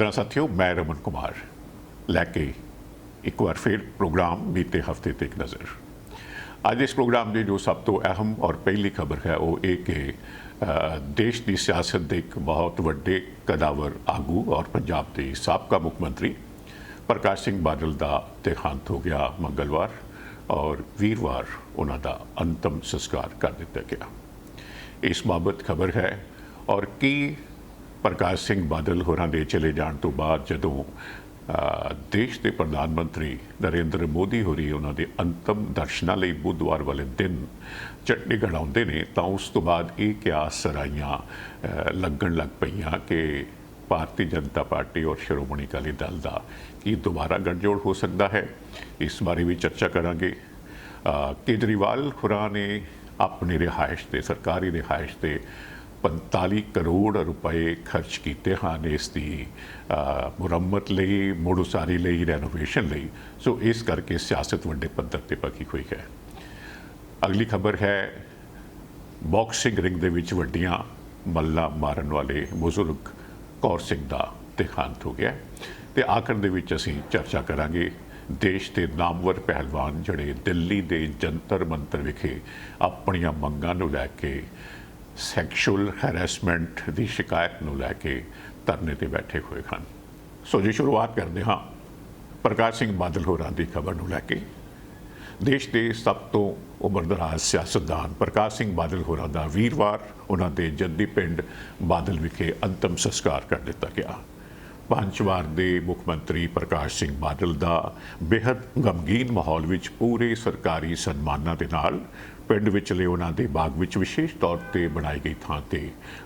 आदरणीय साथियों, मैं रमन कुमार लैके एक बार फिर प्रोग्राम बीते हफ्ते ते एक नज़र। अज इस प्रोग्राम की जो सब तो अहम और पहली खबर है वो ये कि देश की सियासत के एक बहुत वड्डे कदावर आगू और पंजाब के साबका मुख्यमंत्री प्रकाश सिंह बादल का देहांत हो गया मंगलवार और वीरवार उन्होंने अंतिम संस्कार कर दिता गया। इस बाबत खबर है और की प्रकाश सिंह बादल होरां दे चले जाने तो बाद जदों देश के प्रधानमंत्री नरेंद्र मोदी होरी उन्होंने अंतिम दर्शनों लिए बुधवार वाले दिन चंडीगढ़ आते हैं तो उस तो बाद ये क्या सराइयां लगन लग पईयां कि भारतीय जनता पार्टी और श्रोमणी अकाली दल का कि दोबारा गठजोड़ हो सकता है। इस बारे भी चर्चा करांगे। केजरीवाल होरां ने अपनी रिहायश से सरकारी रिहायश से 45 करोड़ रुपए खर्च किए हैं इसकी मुरम्मत लई, मुड़ उसारी लई, रेनोवेशन लई। सो इस करके सियासत वड्डे पद्धर पर पकी हुई है। अगली खबर है बॉक्सिंग रिंग दे विच वड्डियां मल्ला मारन वाले बुजुर्ग कौर सिंह का देहांत हो गया। तो आखिर दे विच असीं चर्चा करांगे देश के नामवर पहलवान जड़े दिल्ली के जंतर मंतर विखे अपनियां मंगां नूं लैके सैक्शुअल हैरेसमेंट की शिकायत नूं लैके धरने ते बैठे हुए हैं। सो जी शुरुआत करते हाँ प्रकाश सिंह बादल होरां की खबर नूं लैके। देश के सब तो उम्रदराज सियासतदान प्रकाश सिंह बादल होरां दा वीरवार उन्हां दे जद्दी पिंड बादल विखे अंतिम संस्कार कर दिता गया। 5 वार के मुख्यमंत्री प्रकाश सिंह बादल का बेहद गमगीन माहौल विच पूरे सरकारी सन्मानां दे नाल पिंड विचले उन्हां दे बाग विच विशेष तौर पर बनाई गई थां ते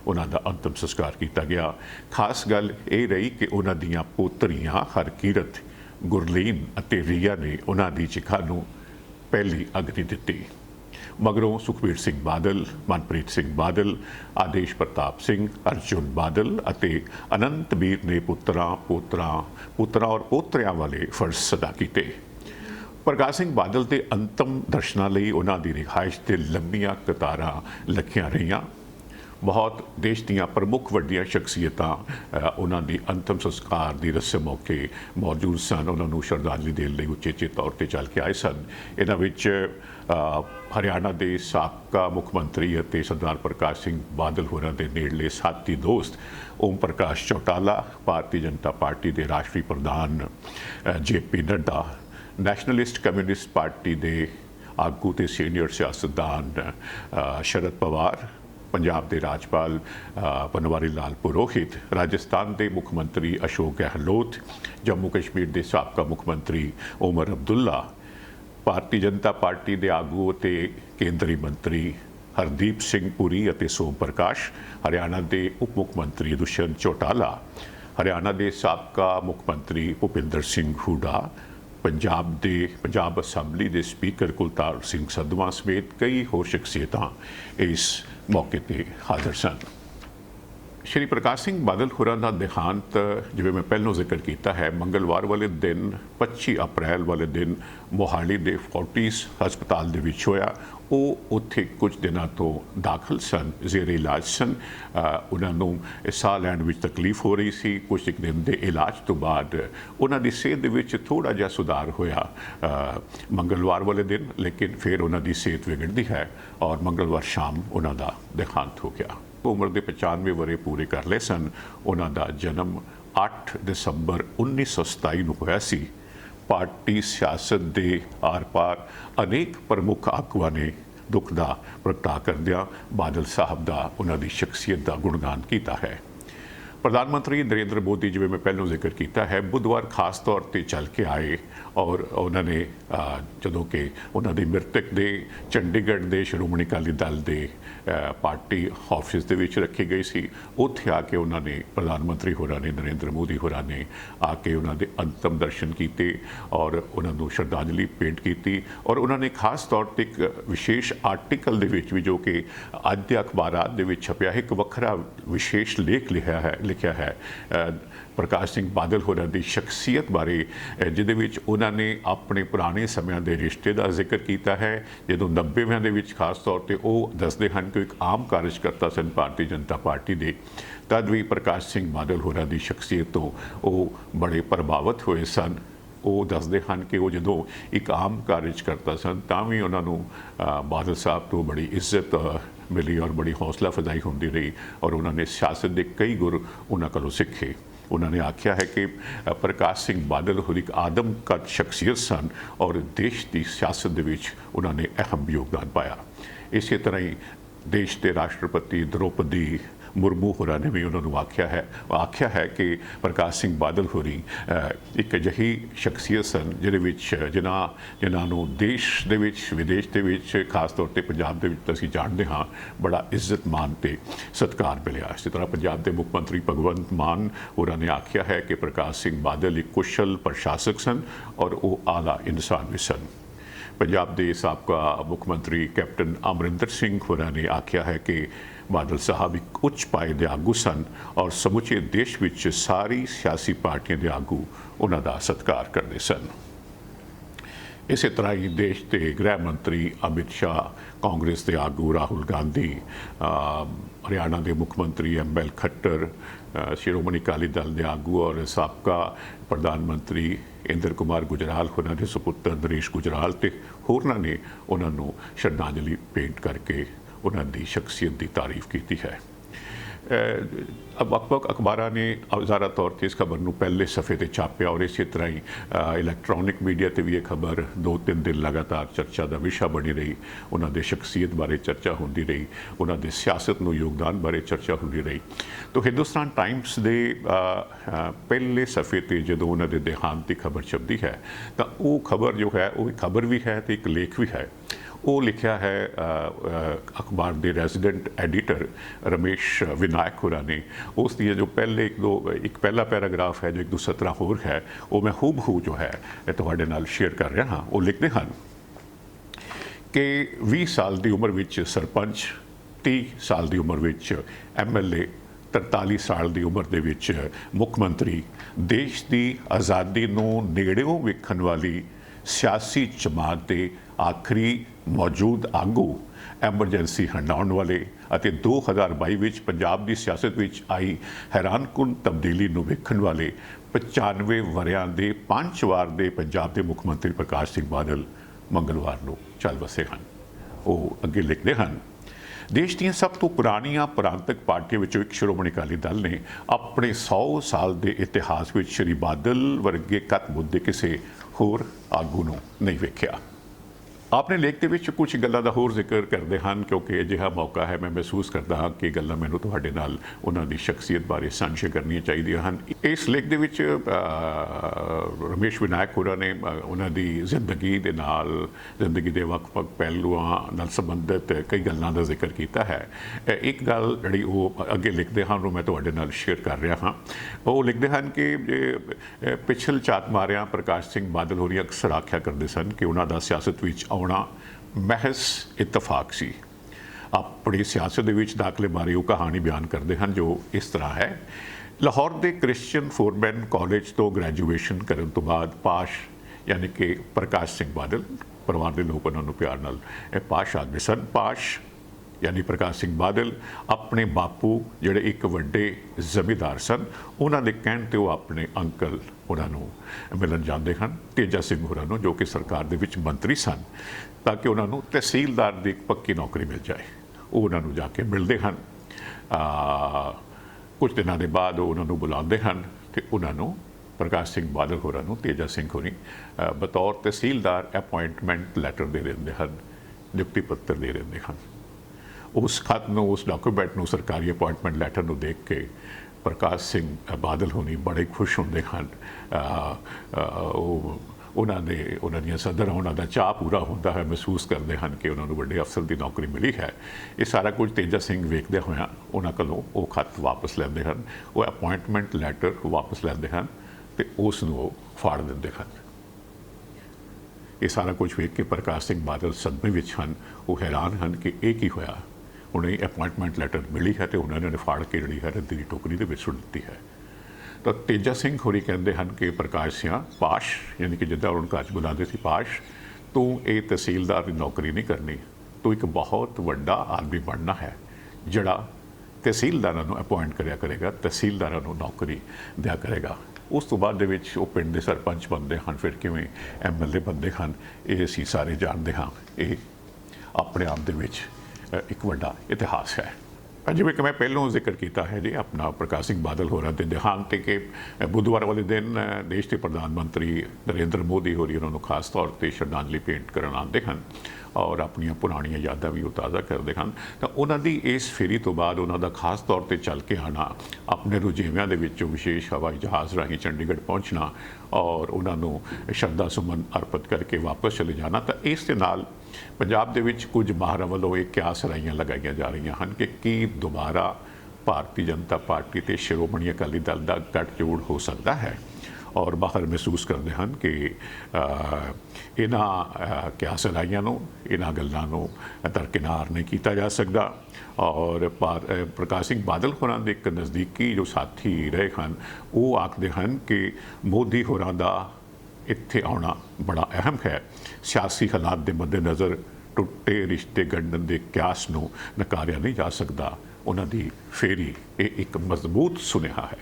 उन्हां दा अंतिम संस्कार किया गया। खास गल ये रही कि उन्हां दियां पोतरियां हरकीरत, गुरलीन अते रिया ने उन्हां दी चिखा नूं पहली अग्नि दी। मगरों सुखबीर सिंह बादल, मनप्रीत सिंह बादल, आदेश प्रताप सिंह, अर्जुन बादल अते अनंत वीर ने पुत्रा और पोतरियां वाले फर्ज अदा किए। प्रकाश सिंह बादल के अंतिम दर्शनों लिए उन्होंने रिहायश से लंबियां कतारां लगियां रहियां। बहुत देश दियां प्रमुख वड्डियां शख्सियतां उन्होंने अंतिम संस्कार की रस्म मौके मौजूद सन। उन्होंने श्रद्धांजलि देने लिए उचेचे तौर पर चल के आए सन। इन्हां विच हरियाणा के साबका मुख्यमंत्री अते सरदार प्रकाश सिंह बादल होरां दे नेड़ले साथी दोस्त ओम प्रकाश चौटाला, भारतीय जनता पार्टी के राष्ट्रीय प्रधान JP Nadda, nationalist communist party के आगू ते सीनियर सियासतदान शरद पवार, पंजाब के राज्यपाल बनवारी लाल पुरोहित, राजस्थान के मुख्यमंत्री अशोक गहलोत, जम्मू कश्मीर के साबका मुख्यमंत्री उमर अब्दुल्ला, भारतीय जनता पार्टी के आगू ते केंद्रीय मंत्री हरदीप सिंह पुरी अते सोम प्रकाश, हरियाणा के उप मुख्यमंत्री दुष्यंत चौटाला, हरियाणा के साबका मुख्यमंत्री भुपिंदर सिंह हुडा, पंजाब असैम्बली के स्पीकर कुलतार सिंह संधवा समेत कई होर शख्सियतां इस मौके पर हाजिर सन। श्री प्रकाश सिंह बादल होरां दा देहांत जिवें मैं पहलों जिक्र किया है मंगलवार वाले दिन 25 अप्रैल वाले दिन मोहाली के फोर्टिस हस्पताल दे विच होया। वो उत्थे कुछ दिनों तो दाखिल सन, जेरे इलाज सन। उन्होंने साह लैण विच तकलीफ हो रही सी। कुछ एक दिन के इलाज तो बाद उन्होंने सेहत विच थोड़ा जिहा सुधार होया मंगलवार वाले दिन, लेकिन फिर उन्होंने सेहत बिगड़ती है और मंगलवार शाम उन्होंने देहांत हो गया। उम्र के 95 वरे पूरे कर ले सन। उन्होंने जन्म 8 दिसंबर 1927 को होया सी। पार्टी सियासत के आर पार अनेक प्रमुख आगुआ ने दुख का प्रगटा करदिया बादल साहब का उन्होंने शख्सियत का गुणगान किया है। प्रधानमंत्री नरेंद्र मोदी जिवें मैं पहलों जिक्र किया है बुधवार खास तौर पर चल के आए और उन्होंने जदों कि उन्होंने मृतक दे चंडीगढ़ के श्रोमणी अकाली दल के पार्टी ऑफिस दे विच रखी गई सी। उत्थे आके उन्होंने प्रधानमंत्री होरां ने नरेंद्र मोदी होरां ने आके उन्होंने अंतिम दर्शन किए और उन्होंंने श्रद्धांजलि भेंट की। और उन्होंने खास तौर पर एक विशेष आर्टिकल दे विच भी जो कि अज के अखबारात दे विच छपिया है, एक वखरा विशेष लेख लिखा है प्रकाश सिंह बादल होਰਾਂ ਦੀ ਸ਼ਖਸੀਅਤ ਬਾਰੇ ਜਿਹਦੇ ਵਿੱਚ ਉਹਨਾਂ ਨੇ ਆਪਣੇ ਪੁਰਾਣੇ ਸਮਿਆਂ ਦੇ ਰਿਸ਼ਤੇ ਦਾ ਜ਼ਿਕਰ ਕੀਤਾ ਹੈ ਜਦੋਂ 90ਵਿਆਂ ਦੇ ਵਿੱਚ ਖਾਸ ਤੌਰ ਤੇ ਉਹ ਦੱਸਦੇ ਹਨ ਕਿ ਇੱਕ ਆਮ ਕਾਰਜਕਰਤਾ ਸਨ ਭਾਰਤੀ ਜਨਤਾ ਪਾਰਟੀ ਦੇ ਤਦ ਵੀ ਪ੍ਰਕਾਸ਼ ਸਿੰਘ ਬਾਦਲ ਹੋਰਾਂ ਦੀ ਸ਼ਖਸੀਅਤ ਤੋਂ ਉਹ ਬੜੇ ਪ੍ਰਭਾਵਿਤ ਹੋਏ ਸਨ। ਉਹ ਦੱਸਦੇ ਹਨ ਕਿ ਉਹ ਜਦੋਂ ਇੱਕ ਆਮ ਕਾਰਜਕਰਤਾ ਸਨ ਤਾਂ ਵੀ ਉਹਨਾਂ ਨੂੰ ਬਾਦਲ ਸਾਹਿਬ ਤੋਂ ਬੜੀ ਇੱਜ਼ਤ ਮਿਲੀ ਔਰ ਬੜੀ ਹੌਸਲਾ ਅਫਜ਼ਾਈ ਹੁੰਦੀ ਰਹੀ ਔਰ ਉਹਨਾਂ ਨੇ ਸਿਆਸਤ ਦੇ ਕਈ ਗੁਰ ਉਹਨਾਂ ਕੋਲੋਂ ਸਿੱਖੇ। उन्होंने आख्या है कि प्रकाश सिंह बादल होर एक आदमकद शख्सियत सन और देश की सियासत दे विच उन्होंने अहम योगदान पाया। इस तरह ही देश के राष्ट्रपति द्रौपदी मुर्मू होਰਾਂ ने भी उन्होंने आख्या है कि प्रकाश सिंह बादल होरी एक अजिही शख्सियत सन जिन्हों देश दे विच विदेश दे विच खास तौर पर पंजाब दे विच असीं जाणदे हाँ बड़ा इज्जत मान ते सत्कार मिलिया। इस तरह पंजाब के मुख मंत्री भगवंत मान होਰਾਂ ने आख्या है कि प्रकाश सिंह बादल एक कुशल प्रशासक सन और वो आला इंसान भी सन। पंजाब के साबका मुख मंत्री कैप्टन अमरिंदर सिंह होਰਾਂ ने आख्या है कि बादल साहब एक उच्च पाए के आगू सन और समुचे देश विच सारी सियासी पार्टियों के आगू उन्हां दा सत्कार करते सन। इस तरह ही देश के गृह मंत्री अमित शाह, कांग्रेस के आगू राहुल गांधी, हरियाणा के मुख मंत्री ML खट्टर, शिरोमणि अकाली दल के आगू और साबका प्रधानमंत्री इंद्र कुमार गुजराल होਰਾਂ के सुपुत्र नरेश गुजराल ते होरनां ने उन्होंने श्रद्धांजलि भेंट करके उन्होंने शख्सियत की तारीफ की है। वक्-वक् अखबारों ने ज़ाहिर तौर पर इस खबर को पहले सफ़े पर छापया और इस तरह ही इलैक्ट्रॉनिक मीडिया से भी ये खबर 2-3 दिन लगातार चर्चा का विषय बनी रही। उन्होंने शख्सियत बारे चर्चा होती रही, उन्होंने सियासत में योगदान बारे चर्चा होती रही। तो हिंदुस्तान टाइम्स के पहले सफ़े पर जो उन्होंने देहांत की खबर छपती है तो वो खबर जो है वो खबर भी है तो एक लेख भी है। वो लिखा है अखबार के रेजिडेंट एडिटर रमेश विनायक होਰਾਂ ने। उस दी जो पहले एक पहला पैराग्राफ है जो 1-2 सतरा होर है वो मैं हूबहू जो है तुहाडे नाल शेयर कर रहा हाँ। वो लिखते हैं कि 20 साल की उम्र विच सरपंच, 30 साल की उम्र विच MLA, 43 साल की उम्र दे विच मुख मंत्री, देश की आज़ादी नूं नेड़ियों वेखण वाली सियासी जमात के आखिरी मौजूद आगू, एमरजेंसी हंडाउण वाले अते 2022 विच पंजाब की सियासत विच आई हैरानकुन तब्दीली नूं वेखण वाले 95 वरियां दे 5 वार दे पंजाब के मुख मंत्री प्रकाश सिंह बादल मंगलवार नूं चल बसे हैं। वो अगे लिखते हैं, देश दी सब तो पुरानियां प्रांतक पार्टियों विचों एक श्रोमणी अकाली दल ने अपने 100 साल के इतिहास विच श्री बादल वर्गे कत मुद्दे किसी होर आगू नूं नहीं वेख्या। आपने लेख के विच कुछ गल्लां दा होर जिक्र करते हैं क्योंकि अजिहा मौका है मैं महसूस करता हाँ कि गल्लां मैनूं तुहाडे नाल उन्हां दी शख्सियत बारे सांझे करनियां चाहिदियां हन। इस लेख दे विच रमेश विनायक होਰਾਂ ने उन्हां दी जिंदगी दे नाल जिंदगी दे वक्-वक् पहलुआं नाल संबंधित कई गल्लां दा जिक्र किया है। एक गल जिहड़ी वो अगे लिखते हैं वो मैं तुहाडे नाल शेयर कर रहा हाँ। वो लिखते हैं कि पिछल झात मारिया प्रकाश सिंह बादल होरी अक्सर आख्या करते सन कि उन्हां दा सियासत विच आउणा महज इतफाक सी। अपनी सियासत दे विच दाखले बारे वो कहानी बयान करते हैं जो इस तरह है। लाहौर के क्रिश्चियन फोरमैन कॉलेज तो ग्रैजुएशन करने तो बाद पाश यानी कि प्रकाश सिंह बादल परिवार के लोग उन्होंने प्यार नाल पाश आदमी सन। पाश यानी प्रकाश सिंह बादल अपने बापू जिहड़े एक वड्डे जमींदार सन उन्होंने कहण ते वो अपने अंकल उन्होंने मिलन जाते हैं तेजा सिंह होਰਾਂ ਨੂੰ जो कि सरकार दे विच मंत्री सन ताकि उन्होंने तहसीलदार की एक पक्की नौकरी मिल जाए। वो उन्होंने जाके मिलते हैं। कुछ दिनों के बाद उन्होंने बुलाते हैं कि उन्होंने प्रकाश सिंह बादल होਰਾਂ तेजा सिंह होरी बतौर तहसीलदार अपॉइंटमेंट लैटर दे देंगे हैं, नियुक्ति पत्र दे देंगे हैं। उस खत में उस डॉक्यूमेंट में सरकारी अपॉइंटमेंट लैटर में देख के प्रकाश सिंह बादल होनी बड़े खुश होंगे हैं। उन्होंने सदर होने का चाह पूरा होता है, महसूस करते हैं कि उन्होंने बड़े अफसर की नौकरी मिली है। ये सारा कुछ तेजा सिंह वेखदे होया उन्होंने कोलों वो खत वापस लेंदे हैं, वो अपॉइंटमेंट लैटर वापस लेंदे हैं तो उसनूं फाड़ देंदे हैं। ये सारा कुछ वेख के प्रकाश सिंह बादल सदमे विच हैं, वो हैरान हैं कि एक ही होया। ਹੁਣੇ ਅਪਾਇੰਟਮੈਂਟ ਲੈਟਰ ਮਿਲੀ ਹੈ ਤੇ ਉਹਨਾਂ ਨੇ ਫਾੜ ਕੇ ਜਿਹੜੀ ਹੈ ਰੱਦੀ ਦੀ ਟੋਕਰੀ ਦੇ ਵਿੱਚ ਸੁੱਟ ਦਿੱਤੀ ਹੈ। ਤਾਂ ਤੇਜਾ ਸਿੰਘ ਹੋਰੀ ਕਹਿੰਦੇ ਹਨ ਕਿ ਪ੍ਰਕਾਸ਼ ਸਿਆਂ ਪਾਸ਼, ਯਾਨੀ ਕਿ ਜਿੱਦਾਂ ਉਹਨਾਂ ਘਰ 'ਚ ਬੁਲਾਉਂਦੇ ਸੀ, ਪਾਸ਼ ਤੂੰ ਇਹ ਤਹਿਸੀਲਦਾਰ ਦੀ ਨੌਕਰੀ ਨਹੀਂ ਕਰਨੀ, ਤੂੰ ਇੱਕ ਬਹੁਤ ਵੱਡਾ ਆਦਮੀ ਬਣਨਾ ਹੈ ਜਿਹੜਾ ਤਹਿਸੀਲਦਾਰਾਂ ਨੂੰ ਅਪਾਇੰਟ ਕਰਿਆ ਕਰੇਗਾ, ਤਹਿਸੀਲਦਾਰਾਂ ਨੂੰ ਨੌਕਰੀ ਦਿਆ ਕਰੇਗਾ। ਉਸ ਤੋਂ ਬਾਅਦ ਦੇ ਵਿੱਚ ਉਹ ਪਿੰਡ ਦੇ ਸਰਪੰਚ ਬਣਦੇ ਹਨ, ਫਿਰ ਕਿਵੇਂ MLA ਬਣਦੇ ਹਨ, ਇਹ ਅਸੀਂ ਸਾਰੇ ਜਾਣਦੇ ਹਾਂ। ਇਹ ਆਪਣੇ ਆਪ ਦੇ ਵਿੱਚ ਇੱਕ ਵੱਡਾ ਇਤਿਹਾਸ ਹੈ। ਜਿਵੇਂ ਕਿ ਮੈਂ ਪਹਿਲਾਂ ਜ਼ਿਕਰ ਕੀਤਾ ਹੈ ਜੀ, ਆਪਣਾ ਪ੍ਰਕਾਸ਼ ਸਿੰਘ ਬਾਦਲ ਹੋਰਾਂ ਦੇ ਦੇਹਾਂਤ 'ਤੇ ਕਿ ਬੁੱਧਵਾਰ ਵਾਲੇ ਦਿਨ ਦੇਸ਼ ਦੇ ਪ੍ਰਧਾਨ ਮੰਤਰੀ ਨਰਿੰਦਰ ਮੋਦੀ ਹੋਰੀ ਉਹਨਾਂ ਨੂੰ ਖਾਸ ਤੌਰ 'ਤੇ ਸ਼ਰਧਾਂਜਲੀ ਭੇਂਟ ਕਰਨ ਆਉਂਦੇ ਹਨ ਔਰ ਆਪਣੀਆਂ ਪੁਰਾਣੀਆਂ ਯਾਦਾਂ ਵੀ ਉਹ ਤਾਜ਼ਾ ਕਰਦੇ ਹਨ। ਤਾਂ ਉਹਨਾਂ ਦੀ ਇਸ ਫੇਰੀ ਤੋਂ ਬਾਅਦ ਉਹਨਾਂ ਦਾ ਖਾਸ ਤੌਰ 'ਤੇ ਚੱਲ ਕੇ ਆਉਣਾ, ਆਪਣੇ ਰੁਝੇਵਿਆਂ ਦੇ ਵਿੱਚੋਂ ਵਿਸ਼ੇਸ਼ ਹਵਾਈ ਜਹਾਜ਼ ਰਾਹੀਂ ਚੰਡੀਗੜ੍ਹ ਪਹੁੰਚਣਾ ਔਰ ਉਹਨਾਂ ਨੂੰ ਸ਼ਰਧਾ ਸੁਮਨ ਅਰਪਿਤ ਕਰਕੇ ਵਾਪਸ ਚਲੇ ਜਾਣਾ, ਤਾਂ ਇਸ ਦੇ ਨਾਲ ਪੰਜਾਬ ਦੇ ਵਿੱਚ ਕੁਝ ਮਾਹਰਾਂ ਵੱਲੋਂ ਇਹ ਕਿਆਸ ਰਾਈਆਂ ਲਗਾਈਆਂ ਜਾ ਰਹੀਆਂ ਹਨ ਕਿ ਕੀ ਦੁਬਾਰਾ ਭਾਰਤੀ ਜਨਤਾ ਪਾਰਟੀ ਤੇ ਸ਼੍ਰੋਮਣੀ ਅਕਾਲੀ ਦਲ ਦਾ ਗੱਠਜੋੜ ਹੋ ਸਕਦਾ ਹੈ। ਔਰ ਬਾਹਰ ਮਹਿਸੂਸ ਕਰਦੇ ਹਨ ਕਿ ਇਹਨਾਂ ਕਿਆਸ ਰਾਈਆਂ ਨੂੰ, ਇਹਨਾਂ ਗੱਲਾਂ ਨੂੰ ਦਰਕਿਨਾਰ ਨਹੀਂ ਕੀਤਾ ਜਾ ਸਕਦਾ। ਔਰ ਪ੍ਰਕਾਸ਼ ਸਿੰਘ ਬਾਦਲ ਹੋਰਾਂ ਦੇ ਇੱਕ ਨਜ਼ਦੀਕੀ ਜੋ ਸਾਥੀ ਰਹੇ ਹਨ, ਉਹ ਆਖਦੇ ਹਨ ਕਿ ਮੋਦੀ ਹੋਰਾਂ ਦਾ ਇੱਥੇ ਆਉਣਾ ਬੜਾ ਅਹਿਮ ਹੈ। ਸਿਆਸੀ ਹਾਲਾਤ ਦੇ ਮੱਦੇਨਜ਼ਰ ਟੁੱਟੇ ਰਿਸ਼ਤੇ ਗੰਢਣ ਦੇ ਕਿਆਸ ਨੂੰ ਨਕਾਰਿਆ ਨਹੀਂ ਜਾ ਸਕਦਾ। ਉਹਨਾਂ ਦੀ ਫੇਰੀ ਇਹ ਇੱਕ ਮਜ਼ਬੂਤ ਸੁਨੇਹਾ ਹੈ।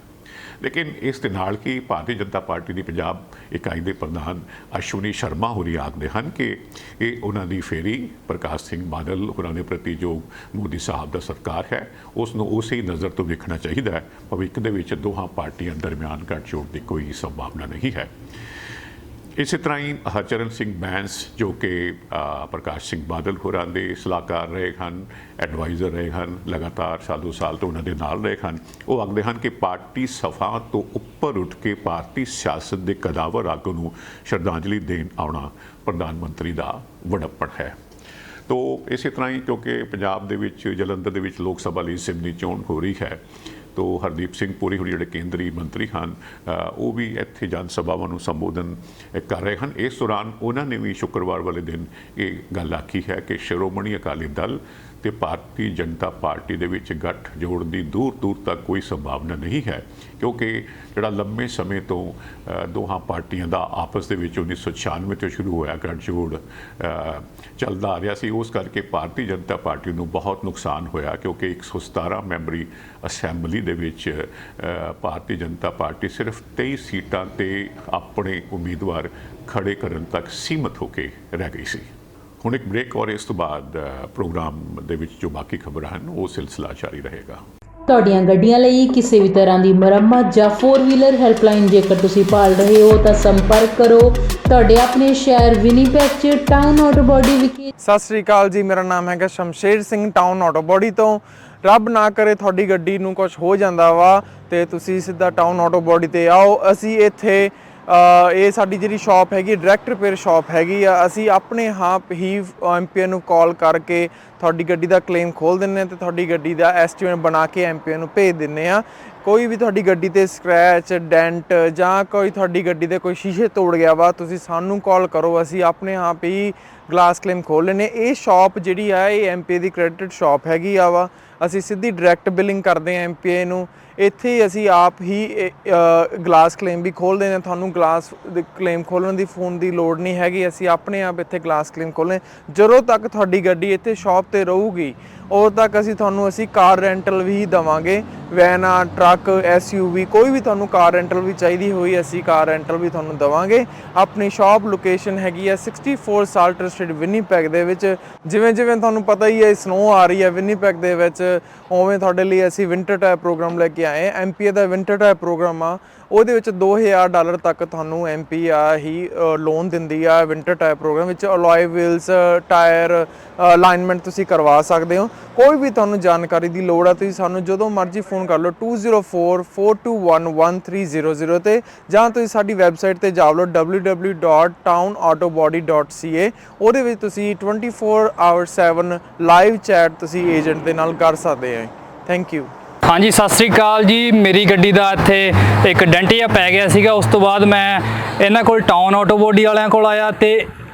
ਲੇਕਿਨ ਇਸ ਦੇ ਨਾਲ ਹੀ ਭਾਰਤੀ ਜਨਤਾ ਪਾਰਟੀ ਦੀ ਪੰਜਾਬ ਇਕਾਈ ਦੇ ਪ੍ਰਧਾਨ ਅਸ਼ਵਨੀ ਸ਼ਰਮਾ ਹੋਰੀ ਆਖਦੇ ਹਨ ਕਿ ਇਹ ਉਹਨਾਂ ਦੀ ਫੇਰੀ ਪ੍ਰਕਾਸ਼ ਸਿੰਘ ਬਾਦਲ ਹੋਰਾਂ ਦੇ ਪ੍ਰਤੀ ਜੋ ਮੋਦੀ ਸਾਹਿਬ ਦਾ ਸਤਿਕਾਰ ਹੈ, ਉਸ ਨੂੰ ਉਸੇ ਨਜ਼ਰ ਤੋਂ ਵੇਖਣਾ ਚਾਹੀਦਾ ਹੈ। ਭਵਿੱਖ ਦੇ ਵਿੱਚ ਦੋਹਾਂ ਪਾਰਟੀਆਂ ਦਰਮਿਆਨ ਗੱਠਜੋੜ ਦੀ ਕੋਈ ਸੰਭਾਵਨਾ ਨਹੀਂ ਹੈ। ਇਸੇ ਤਰ੍ਹਾਂ ਹੀ ਹਰਚਰਨ ਸਿੰਘ ਬੈਂਸ, ਜੋ ਕਿ ਪ੍ਰਕਾਸ਼ ਸਿੰਘ ਬਾਦਲ ਹੋਰਾਂ ਦੇ ਸਲਾਹਕਾਰ ਰਹੇ ਹਨ, ਐਡਵਾਈਜ਼ਰ ਰਹੇ ਹਨ, ਲਗਾਤਾਰ ਸਾਲੋਂ ਸਾਲ ਤੋਂ ਉਹਨਾਂ ਦੇ ਨਾਲ ਰਹੇ ਹਨ, ਉਹ ਆਖਦੇ ਹਨ ਕਿ ਪਾਰਟੀ ਸਫਾ ਤੋਂ ਉੱਪਰ ਉੱਠ ਕੇ ਭਾਰਤੀ ਸਿਆਸਤ ਦੇ ਕਦਾਵਰ ਆਗੂ ਨੂੰ ਸ਼ਰਧਾਂਜਲੀ ਦੇਣ ਆਉਣਾ ਪ੍ਰਧਾਨ ਮੰਤਰੀ ਦਾ ਵਡੱਪਣ ਹੈ। ਤੋ ਇਸੇ ਤਰ੍ਹਾਂ ਹੀ ਕਿਉਂਕਿ ਪੰਜਾਬ ਦੇ ਵਿੱਚ ਜਲੰਧਰ ਦੇ ਵਿੱਚ ਲੋਕ ਸਭਾ ਲਈ ਜ਼ਿਮਨੀ ਚੋਣ ਹੋ ਰਹੀ ਹੈ, ਤੋ ਹਰਦੀਪ ਸਿੰਘ ਪੁਰੀ ਹੋਰੀ ਜਿਹੜੇ ਕੇਂਦਰੀ ਮੰਤਰੀ ਹਨ, ਉਹ ਵੀ ਇੱਥੇ ਜਨ ਸਭਾਵਾਂ ਨੂੰ ਸੰਬੋਧਨ ਕਰ ਰਹੇ ਹਨ। ਇਸ ਦੌਰਾਨ ਉਹਨਾਂ ਨੇ ਵੀ ਸ਼ੁੱਕਰਵਾਰ ਵਾਲੇ ਦਿਨ ਇਹ ਗੱਲ ਆਖੀ ਹੈ ਕਿ ਸ਼੍ਰੋਮਣੀ ਅਕਾਲੀ ਦਲ ਤੇ ਭਾਰਤੀ ਜਨਤਾ ਪਾਰਟੀ ਦੇ ਵਿੱਚ ਗੱਠਜੋੜ ਦੀ ਦੂਰ ਦੂਰ ਤੱਕ ਕੋਈ ਸੰਭਾਵਨਾ ਨਹੀਂ ਹੈ, ਕਿਉਂਕਿ ਜਿਹੜਾ ਲੰਬੇ ਸਮੇਂ ਤੋਂ ਦੋਹਾਂ ਪਾਰਟੀਆਂ ਦਾ ਆਪਸ ਦੇ ਵਿੱਚ 1996 ਤੋਂ ਸ਼ੁਰੂ ਹੋਇਆ ਗੱਠਜੋੜ ਚੱਲਦਾ ਆ ਰਿਹਾ ਸੀ। ਉਸ ਕਰਕੇ ਭਾਰਤੀ ਜਨਤਾ ਪਾਰਟੀ ਨੂੰ ਬਹੁਤ ਨੁਕਸਾਨ ਹੋਇਆ, ਕਿਉਂਕਿ 117 ਮੈਂਬਰੀ ਅਸੈਂਬਲੀ ਦੇ ਵਿੱਚ ਭਾਰਤੀ ਜਨਤਾ ਪਾਰਟੀ ਸਿਰਫ 23 ਸੀਟਾਂ ਤੇ ਆਪਣੇ ਉਮੀਦਵਾਰ ਖੜੇ ਕਰਨ ਤੱਕ ਸੀਮਤ ਹੋ ਕੇ ਰਹਿ ਗਈ ਸੀ। ਹੁਣ ਇੱਕ ਬ੍ਰੇਕ ਔਰ ਇਸ ਤੋਂ ਬਾਅਦ ਪ੍ਰੋਗਰਾਮ ਦੇ ਵਿੱਚ ਜੋ ਬਾਕੀ ਖਬਰਾਂ ਹਨ ਉਹ ਸਿਲਸਿਲਾ ਜਾਰੀ ਰਹੇਗਾ। ਤੁਹਾਡੀਆਂ ਗੱਡੀਆਂ ਲਈ ਕਿਸੇ ਵੀ ਤਰ੍ਹਾਂ ਦੀ ਮੁਰੰਮਤ ਜਾਂ 4 ਵੀਲਰ ਹੈਲਪਲਾਈਨ ਜੇਕਰ ਤੁਸੀਂ ਭਾਲ ਰਹੇ ਹੋ ਤਾਂ ਸੰਪਰਕ ਕਰੋ ਤੁਹਾਡੇ ਆਪਣੇ ਸ਼ਹਿਰ ਵਿਨੀਪੈਗ 'ਚ ਟਾਊਨ ਆਟੋ ਬਾਡੀ ਵਿਖੇ। ਸਤਿ ਸ੍ਰੀ ਅਕਾਲ ਜੀ, ਮੇਰਾ ਨਾਮ ਹੈਗਾ Shamsher Singh, town Auto body ਤੋਂ। ਰੱਬ ਨਾ ਕਰੇ ਤੁਹਾਡੀ ਗੱਡੀ ਨੂੰ ਕੁਝ ਹੋ ਜਾਂਦਾ ਵਾ ਤੇ ਤੁਸੀਂ ਸਿੱਧਾ ਟਾਊਨ ਆਟੋ ਬਾਡੀ ਤੇ ਆਓ। ਅਸੀਂ ਇੱਥੇ ਇਹ ਸਾਡੀ ਜਿਹੜੀ ਸ਼ਾਪ ਹੈਗੀ ਡਾਇਰੈਕਟ ਰਿਪੇਅਰ ਸ਼ਾਪ ਹੈਗੀ ਆ। ਅਸੀਂ ਆਪਣੇ ਆਪ ਹੀ ਐਮਪੀਏ ਨੂੰ ਕਾਲ ਕਰਕੇ ਤੁਹਾਡੀ ਗੱਡੀ ਦਾ ਕਲੇਮ ਖੋਲ ਦਿੰਦੇ ਹਾਂ ਤੇ ਤੁਹਾਡੀ ਗੱਡੀ ਦਾ ਐਸਟੀਮੇਟ ਬਣਾ ਕੇ ਐਮਪੀਏ ਨੂੰ ਭੇਜ ਦਿੰਦੇ ਹਾਂ। ਕੋਈ ਵੀ ਤੁਹਾਡੀ ਗੱਡੀ ਤੇ ਸਕ੍ਰੈਚ, ਡੈਂਟ ਜਾਂ ਕੋਈ ਤੁਹਾਡੀ ਗੱਡੀ ਦੇ ਕੋਈ ਸ਼ੀਸ਼ੇ ਤੋੜ ਗਿਆ ਵਾ, ਤੁਸੀਂ ਸਾਨੂੰ ਕਾਲ ਕਰੋ, ਅਸੀਂ ਆਪਣੇ ਆਪ ਹੀ ਗਲਾਸ ਕਲੇਮ ਖੋਲ ਲੈਂਦੇ। ਇਹ ਸ਼ਾਪ ਜਿਹੜੀ ਆ ਇਹ ਐਮਪੀਏ ਦੀ ਕ੍ਰੈਡਿਟ ਸ਼ਾਪ ਹੈਗੀ ਆ ਵਾ। ਅਸੀਂ ਸਿੱਧੀ ਡਾਇਰੈਕਟ ਬਿਲਿੰਗ ਕਰਦੇ ਹਾਂ ਐਮਪੀਏ ਨੂੰ। ਇੱਥੇ ਅਸੀਂ ਆਪ ਹੀ ਗਲਾਸ ਕਲੇਮ ਵੀ ਖੋਲ੍ਹਦੇ ਨੇ। ਤੁਹਾਨੂੰ ਗਲਾਸ ਕਲੇਮ ਖੋਲ੍ਹਣ ਦੀ ਫੋਨ ਦੀ ਲੋੜ ਨਹੀਂ ਹੈਗੀ, ਅਸੀਂ ਆਪਣੇ ਆਪ ਇੱਥੇ ਗਲਾਸ ਕਲੇਮ ਖੋਲ੍ਹਦੇ। ਜਦੋਂ ਤੱਕ ਤੁਹਾਡੀ ਗੱਡੀ ਇੱਥੇ ਸ਼ਾਪ 'ਤੇ ਰਹੂਗੀ ਉਦੋਂ ਤੱਕ ਅਸੀਂ ਕਾਰ ਰੈਂਟਲ ਵੀ ਦੇਵਾਂਗੇ। ਵੈਨ ਆ, ਟਰੱਕ, SUV, ਕੋਈ ਵੀ ਤੁਹਾਨੂੰ ਕਾਰ ਰੈਂਟਲ ਵੀ ਚਾਹੀਦੀ ਹੋਈ ਅਸੀਂ ਕਾਰ ਰੈਂਟਲ ਵੀ ਤੁਹਾਨੂੰ ਦੇਵਾਂਗੇ। ਆਪਣੀ ਸ਼ਾਪ ਲੋਕੇਸ਼ਨ ਹੈਗੀ ਆ 64 ਸਾਲਟਰ ਸਟਰੀਟ ਵਿਨੀਪੈਗ ਦੇ ਵਿੱਚ। ਜਿਵੇਂ ਤੁਹਾਨੂੰ ਪਤਾ ਹੀ ਹੈ ਸਨੋ ਆ ਰਹੀ ਹੈ ਵਿਨੀਪੈਗ ਦੇ ਵਿੱਚ, ਉਵੇਂ ਤੁਹਾਡੇ ਲਈ ਅਸੀਂ ਵਿੰਟਰ ਟਾਇਰ ਪ੍ਰੋਗਰਾਮ ਲੈ ਕੇ ਆਏ। ਐਮਪੀਏ ਦਾ ਵਿੰਟਰ ਟਾਇਰ ਪ੍ਰੋਗਰਾਮ ਆ, ਉਹਦੇ ਵਿੱਚ $2000 ਤੱਕ ਤੁਹਾਨੂੰ ਐਮਪੀ ਹੀ ਲੋਨ ਦਿੰਦੀ ਆ। ਵਿੰਟਰ ਟਾਇਰ ਪ੍ਰੋਗਰਾਮ ਵਿੱਚ ਅਲੋਏ ਵੀਲਸ, ਟਾਇਰ ਅਲਾਈਨਮੈਂਟ ਤੁਸੀਂ ਕਰਵਾ ਸਕਦੇ ਹੋ। ਕੋਈ ਵੀ ਤੁਹਾਨੂੰ ਜਾਣਕਾਰੀ ਦੀ ਲੋੜ ਆ ਤੁਸੀਂ ਸਾਨੂੰ ਜਦੋਂ ਮਰਜ਼ੀ ਫੋਨ ਕਰ ਲਓ 2044211300 ਤੇ, ਜਾਂ ਤੁਸੀਂ ਸਾਡੀ ਵੈਬਸਾਈਟ ਤੇ ਜਾ ਲਓ www.townautobody.ca। ਉਹਦੇ ਵਿੱਚ ਤੁਸੀਂ 24/7 ਲਾਈਵ ਚੈਟ ਤੁਸੀਂ ਏਜੰਟ ਦੇ ਨਾਲ ਕਰ ਸਕਦੇ ਹੋ। Thank you. ਹਾਂਜੀ, ਸਤਿ ਸ੍ਰੀ ਅਕਾਲ ਜੀ। ਮੇਰੀ ਗੱਡੀ ਦਾ ਇੱਥੇ ਇੱਕ ਡੈਂਟ ਜਿਹਾ ਪੈ ਗਿਆ ਸੀਗਾ। ਉਸ ਤੋਂ ਬਾਅਦ ਮੈਂ ਇਹਨਾਂ ਕੋਲ ਟਾਊਨ ਆਟੋ ਬਾਡੀ ਵਾਲਿਆਂ ਕੋਲ ਆਇਆ ਤੇ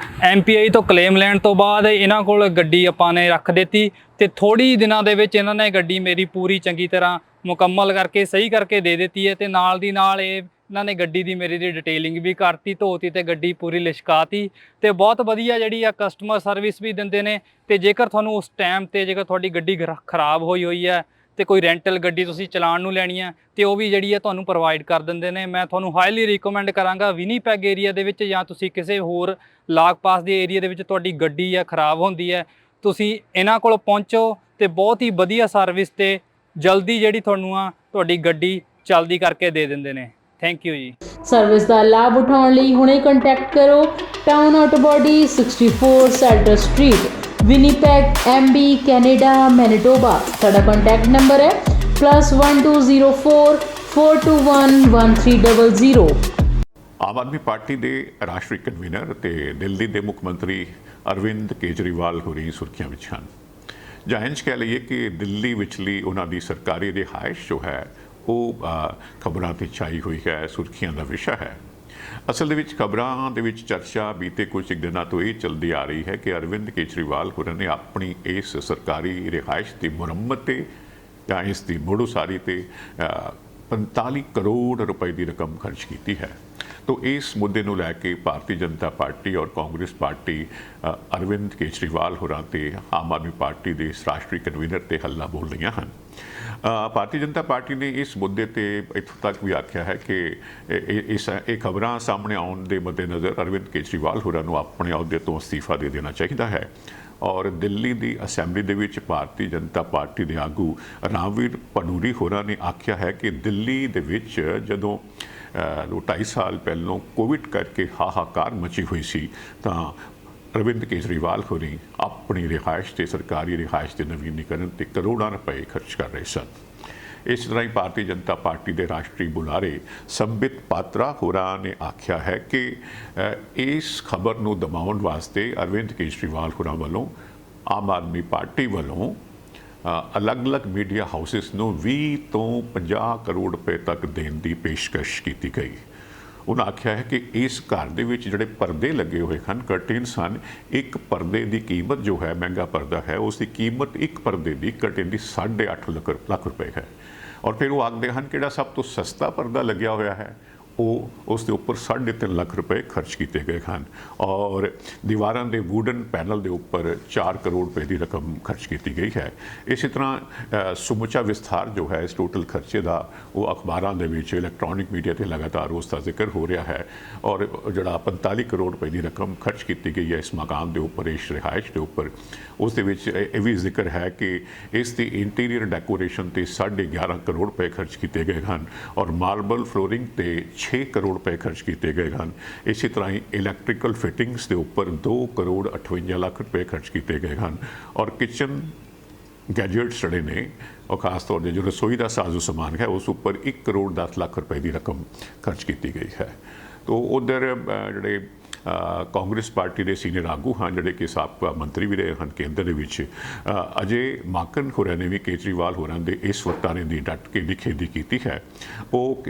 MPI ਤੋਂ ਕਲੇਮ ਲੈਣ ਤੋਂ ਬਾਅਦ ਇਹਨਾਂ ਕੋਲ ਗੱਡੀ ਆਪਾਂ ਨੇ ਰੱਖ ਦਿੱਤੀ ਤੇ ਥੋੜੀ ਦਿਨਾਂ ਦੇ ਵਿੱਚ ਇਹਨਾਂ ਨੇ ਗੱਡੀ ਮੇਰੀ ਪੂਰੀ ਚੰਗੀ ਤਰ੍ਹਾਂ ਮੁਕੰਮਲ ਕਰਕੇ ਸਹੀ ਕਰਕੇ ਦੇ ਦਿੱਤੀ ਹੈ ਤੇ ਨਾਲ ਦੀ ਨਾਲ ਇਹਨਾਂ ਨੇ ਗੱਡੀ ਦੀ ਮੇਰੀ ਦੀ ਡਿਟੇਲਿੰਗ ਵੀ ਕਰਤੀ, ਧੋਤੀ ਤੇ ਗੱਡੀ ਪੂਰੀ ਲਿਸ਼ਕਾਤੀ ਤੇ ਬਹੁਤ ਵਧੀਆ ਜਿਹੜੀ ਆ ਕਸਟਮਰ ਸਰਵਿਸ ਵੀ ਦਿੰਦੇ ਨੇ। ਤੇ ਜੇਕਰ ਤੁਹਾਨੂੰ ਉਸ ਟਾਈਮ ਤੇ ਜੇਕਰ ਤੁਹਾਡੀ ਗੱਡੀ ਖਰਾਬ ਹੋਈ ਹੈ ਤੇ ਕੋਈ ਰੈਂਟਲ ਗੱਡੀ ਤੁਸੀਂ ਚਲਾਉਣ ਨੂੰ ਲੈਣੀ ਹੈ ਤੇ ਉਹ ਵੀ ਜਿਹੜੀ ਹੈ ਤੁਹਾਨੂੰ ਪ੍ਰੋਵਾਈਡ ਕਰ ਦਿੰਦੇ ਨੇ। ਮੈਂ ਤੁਹਾਨੂੰ ਹਾਈਲੀ ਰਿਕਮੈਂਡ ਕਰਾਂਗਾ ਵਿਨੀਪੈਗ ਏਰੀਆ ਦੇ ਵਿੱਚ ਜਾਂ ਤੁਸੀਂ ਕਿਸੇ ਹੋਰ ਲਾਗ ਪਾਸ ਦੇ ਏਰੀਆ ਦੇ ਵਿੱਚ ਤੁਹਾਡੀ ਗੱਡੀ ਆ ਖਰਾਬ ਹੁੰਦੀ ਹੈ, ਤੁਸੀਂ ਇਹਨਾਂ ਕੋਲ ਪਹੁੰਚੋ ਤੇ ਬਹੁਤ ਹੀ ਵਧੀਆ ਸਰਵਿਸ ਤੇ ਜਲਦੀ ਜਿਹੜੀ ਤੁਹਾਨੂੰ ਆ ਤੁਹਾਡੀ ਗੱਡੀ ਚਲਦੀ ਕਰਕੇ ਦੇ ਦਿੰਦੇ ਨੇ। Thank you ji. ਸਰਵਿਸ ਦਾ ਲਾਭ ਉਠਾਉਣ ਲਈ ਹੁਣੇ ਕੰਟੈਕਟ ਕਰੋ Town Auto Body 64 Salter Street Winnipeg MB Canada Manitoba. ਸਾਡਾ ਕੰਟੈਕਟ ਨੰਬਰ ਹੈ +1204 421 1300। ਆਮ ਆਦਮੀ ਪਾਰਟੀ ਦੇ ਰਾਸ਼ਟਰੀ ਕਨਵੀਨਰ ਤੇ ਦਿੱਲੀ ਦੇ ਮੁੱਖ ਮੰਤਰੀ ਅਰਵਿੰਦ ਕੇਜਰੀਵਾਲ ਹੋਰੀ ਸੁਰਖੀਆਂ ਵਿੱਚ ਹਨ। ਜਾਂ ਇੰਝ ਕਹਿ ਲਈਏ ਕਿ ਦਿੱਲੀ ਵਿਚਲੀ ਉਹਨਾਂ ਦੀ ਸਰਕਾਰੀ ਰਿਹਾਇਸ਼ ਜੋ ਹੈ ਉਹ ਖਬਰਾਂ 'ਤੇ ਛਾਈ ਹੋਈ ਹੈ, ਸੁਰਖੀਆਂ ਦਾ ਵਿਸ਼ਾ ਹੈ। ਅਸਲ ਦੇ ਵਿੱਚ ਖਬਰਾਂ ਦੇ ਵਿੱਚ ਚਰਚਾ ਬੀਤੇ ਕੁਝ ਦਿਨਾਂ ਤੋਂ ਇਹ ਚੱਲਦੀ ਆ ਰਹੀ ਹੈ ਕਿ ਅਰਵਿੰਦ ਕੇਜਰੀਵਾਲ ਹੋਰਾਂ ਨੇ ਆਪਣੀ ਇਸ ਸਰਕਾਰੀ ਰਿਹਾਇਸ਼ ਦੀ ਮੁਰੰਮਤ ਤੇ ਜਾਂ ਇਸ ਦੀ ਮੁੜ ਉਸਾਰੀ ਤੇ 45 ਕਰੋੜ ਰੁਪਏ ਦੀ ਰਕਮ ਖਰਚ ਕੀਤੀ ਹੈ। तो इस मुद्दे ਨੂੰ ਲੈ ਕੇ ਭਾਰਤੀ ਜਨਤਾ ਪਾਰਟੀ और कांग्रेस पार्टी अरविंद केजरीवाल होरां ते आम आदमी पार्टी ਦੇ ਰਾਸ਼ਟਰੀ ਕਨਵੀਨਰ ਤੇ ਹੱਲਾ ਬੋਲ ਰਹੀਆਂ ਹਨ। ਭਾਰਤੀ ਜਨਤਾ ਪਾਰਟੀ ਨੇ ਇਸ ਮੁੱਦੇ ਤੇ ਇੱਥੋਂ ਤੱਕ ਵੀ ਆਖਿਆ ਹੈ ਕਿ ਇਹ ਖਬਰਾਂ ਸਾਹਮਣੇ ਆਉਣ ਦੇ ਮੱਦੇਨਜ਼ਰ ਅਰਵਿੰਦ ਕੇਜਰੀਵਾਲ ਹੋਰਾਂ ਨੂੰ ਆਪਣੇ ਅਹੁਦੇ ਤੋਂ ਅਸਤੀਫਾ ਦੇ ਦੇਣਾ ਚਾਹੀਦਾ ਹੈ। ਔਰ ਦਿੱਲੀ ਦੀ ਅਸੈਂਬਲੀ ਦੇ ਵਿੱਚ ਭਾਰਤੀ ਜਨਤਾ ਪਾਰਟੀ ਦੇ ਆਗੂ ਰਾਮਵੀਰ ਪਨੂਰੀ ਹੋਰਾਂ ਨੇ ਆਖਿਆ ਹੈ ਕਿ ਦਿੱਲੀ ਦੇ ਵਿੱਚ ਜਦੋਂ 2.5 ਸਾਲ ਪਹਿਲਾਂ ਕੋਵਿਡ ਕਰਕੇ ਹਾਹਾਕਾਰ ਮਚੀ ਹੋਈ ਸੀ ਤਾਂ ਅਰਵਿੰਦ ਕੇਜਰੀਵਾਲ ਹੋਰੀ ਆਪਣੀ ਰਿਹਾਇਸ਼ ਤੇ ਸਰਕਾਰੀ ਰਿਹਾਇਸ਼ ਦੇ ਨਵੀਨੀਕਰਨ ਤੇ ਕਰੋੜਾਂ ਰੁਪਏ ਖਰਚ ਕਰ ਰਹੇ ਸਨ। ਇਸ ਤਰ੍ਹਾਂ ਹੀ ਭਾਰਤੀ ਜਨਤਾ ਪਾਰਟੀ ਦੇ ਰਾਸ਼ਟਰੀ ਬੁਲਾਰੇ ਸੰਬਿਤ ਪਾਤਰਾ ਹੋਰਾਂ ਨੇ ਆਖਿਆ ਹੈ ਕਿ ਇਸ ਖਬਰ ਨੂੰ ਦਬਾਉਣ ਵਾਸਤੇ ਅਰਵਿੰਦ ਕੇਜਰੀਵਾਲ ਹੋਰਾਂ ਵੱਲੋਂ ਆਮ ਆਦਮੀ ਪਾਰਟੀ ਵੱਲੋਂ ਅਲੱਗ-ਅਲੱਗ ਮੀਡੀਆ ਹਾਊਸਿਸ ਨੂੰ 20 ਤੋਂ 50 ਕਰੋੜ ਰੁਪਏ ਤੱਕ ਦੇਣ ਦੀ ਪੇਸ਼ਕਸ਼ ਕੀਤੀ ਗਈ। ਉਹਨਾਂ ਆਖਿਆ ਹੈ ਕਿ ਇਸ ਘਰ ਦੇ ਵਿੱਚ ਜਿਹੜੇ ਪਰਦੇ ਲੱਗੇ ਹੋਏ ਹਨ, ਕਰਟਨਸ ਹਨ, ਇੱਕ ਪਰਦੇ ਦੀ ਕੀਮਤ ਜੋ ਹੈ, ਮਹਿੰਗਾ ਪਰਦਾ ਹੈ, ਉਸ ਦੀ ਕੀਮਤ ਇੱਕ ਪਰਦੇ ਦੀ ਕਰਟਨ ਦੀ 8.5 ਲੱਖ ਰੁਪਏ ਹੈ। ਔਰ ਫਿਰ ਉਹ ਆਖਦੇ ਹਨ ਕਿ ਜਿਹੜਾ ਸਭ ਤੋਂ ਸਸਤਾ ਪਰਦਾ ਲੱਗਿਆ ਹੋਇਆ ਹੈ ਉਹ ਉਸ ਦੇ ਉੱਪਰ 3.5 ਲੱਖ ਰੁਪਏ ਖਰਚ ਕੀਤੇ ਗਏ ਹਨ ਔਰ ਦੀਵਾਰਾਂ ਦੇ ਵੂਡਨ ਪੈਨਲ ਦੇ ਉੱਪਰ 4 ਕਰੋੜ ਰੁਪਏ ਦੀ ਰਕਮ ਖਰਚ ਕੀਤੀ ਗਈ ਹੈ। ਇਸੇ ਤਰ੍ਹਾਂ ਸਮੁੱਚਾ ਵਿਸਥਾਰ ਜੋ ਹੈ ਇਸ ਟੋਟਲ ਖਰਚੇ ਦਾ ਉਹ ਅਖਬਾਰਾਂ ਦੇ ਵਿੱਚ ਇਲੈਕਟ੍ਰੋਨਿਕ ਮੀਡੀਆ ਤੇ ਲਗਾਤਾਰ ਉਸ ਦਾ ਜ਼ਿਕਰ ਹੋ ਰਿਹਾ ਹੈ ਔਰ ਜਿਹੜਾ 45 ਕਰੋੜ ਰੁਪਏ ਦੀ ਰਕਮ ਖਰਚ ਕੀਤੀ ਗਈ ਹੈ ਇਸ ਮਕਾਨ ਦੇ ਉੱਪਰ, ਇਸ ਰਿਹਾਇਸ਼ ਦੇ ਉੱਪਰ, ਉਸ ਦੇ ਵਿੱਚ ਇਹ ਵੀ ਜ਼ਿਕਰ ਹੈ ਕਿ ਇਸ ਦੀ ਇੰਟੀਰੀਅਰ ਡੈਕੋਰੇਸ਼ਨ ਤੇ 11.5 ਕਰੋੜ ਰੁਪਏ ਖਰਚ ਕੀਤੇ ਗਏ ਹਨ ਔਰ ਮਾਰਬਲ ਫਲੋਰਿੰਗ ਤੇ 6 ਕਰੋੜ ਰੁਪਏ ਖਰਚ ਕੀਤੇ ਗਏ ਹਨ। ਇਸੇ ਤਰ੍ਹਾਂ ਹੀ ਇਲੈਕਟ੍ਰੀਕਲ ਫਿਟਿੰਗਸ ਦੇ ਉੱਪਰ 2 ਕਰੋੜ 58 ਲੱਖ ਰੁਪਏ ਖਰਚ ਕੀਤੇ ਗਏ ਹਨ ਔਰ ਕਿਚਨ ਗੈਜਟਸ ਜਿਹੜੇ ਨੇ ਉਹ ਖਾਸ ਤੌਰ 'ਤੇ ਜੋ ਰਸੋਈ ਦਾ ਸਾਜ਼ੋ ਸਮਾਨ ਹੈ ਉਸ ਉੱਪਰ 1 ਕਰੋੜ 10 ਲੱਖ ਰੁਪਏ ਦੀ ਰਕਮ ਖਰਚ ਕੀਤੀ ਗਈ ਹੈ। ਤੋ ਉਧਰ ਜਿਹੜੇ ਕਾਂਗਰਸ ਪਾਰਟੀ ਦੇ ਸੀਨੀਅਰ ਆਗੂ ਹਨ ਜਿਹੜੇ ਕਿ ਸਾਬਕਾ ਮੰਤਰੀ ਵੀ ਰਹੇ ਹਨ ਕੇਂਦਰ ਦੇ ਵਿੱਚ, ਅਜੇ ਮਾਕਨ ਹੋਰਾਂ ਨੇ ਵੀ ਕੇਜਰੀਵਾਲ ਹੋਰਾਂ ਦੇ ਇਸ ਵਰਤਾਰੇ ਦੀ ਡਟ ਕੇ ਨਿਖੇਧੀ ਕੀਤੀ ਹੈ। ਉਹ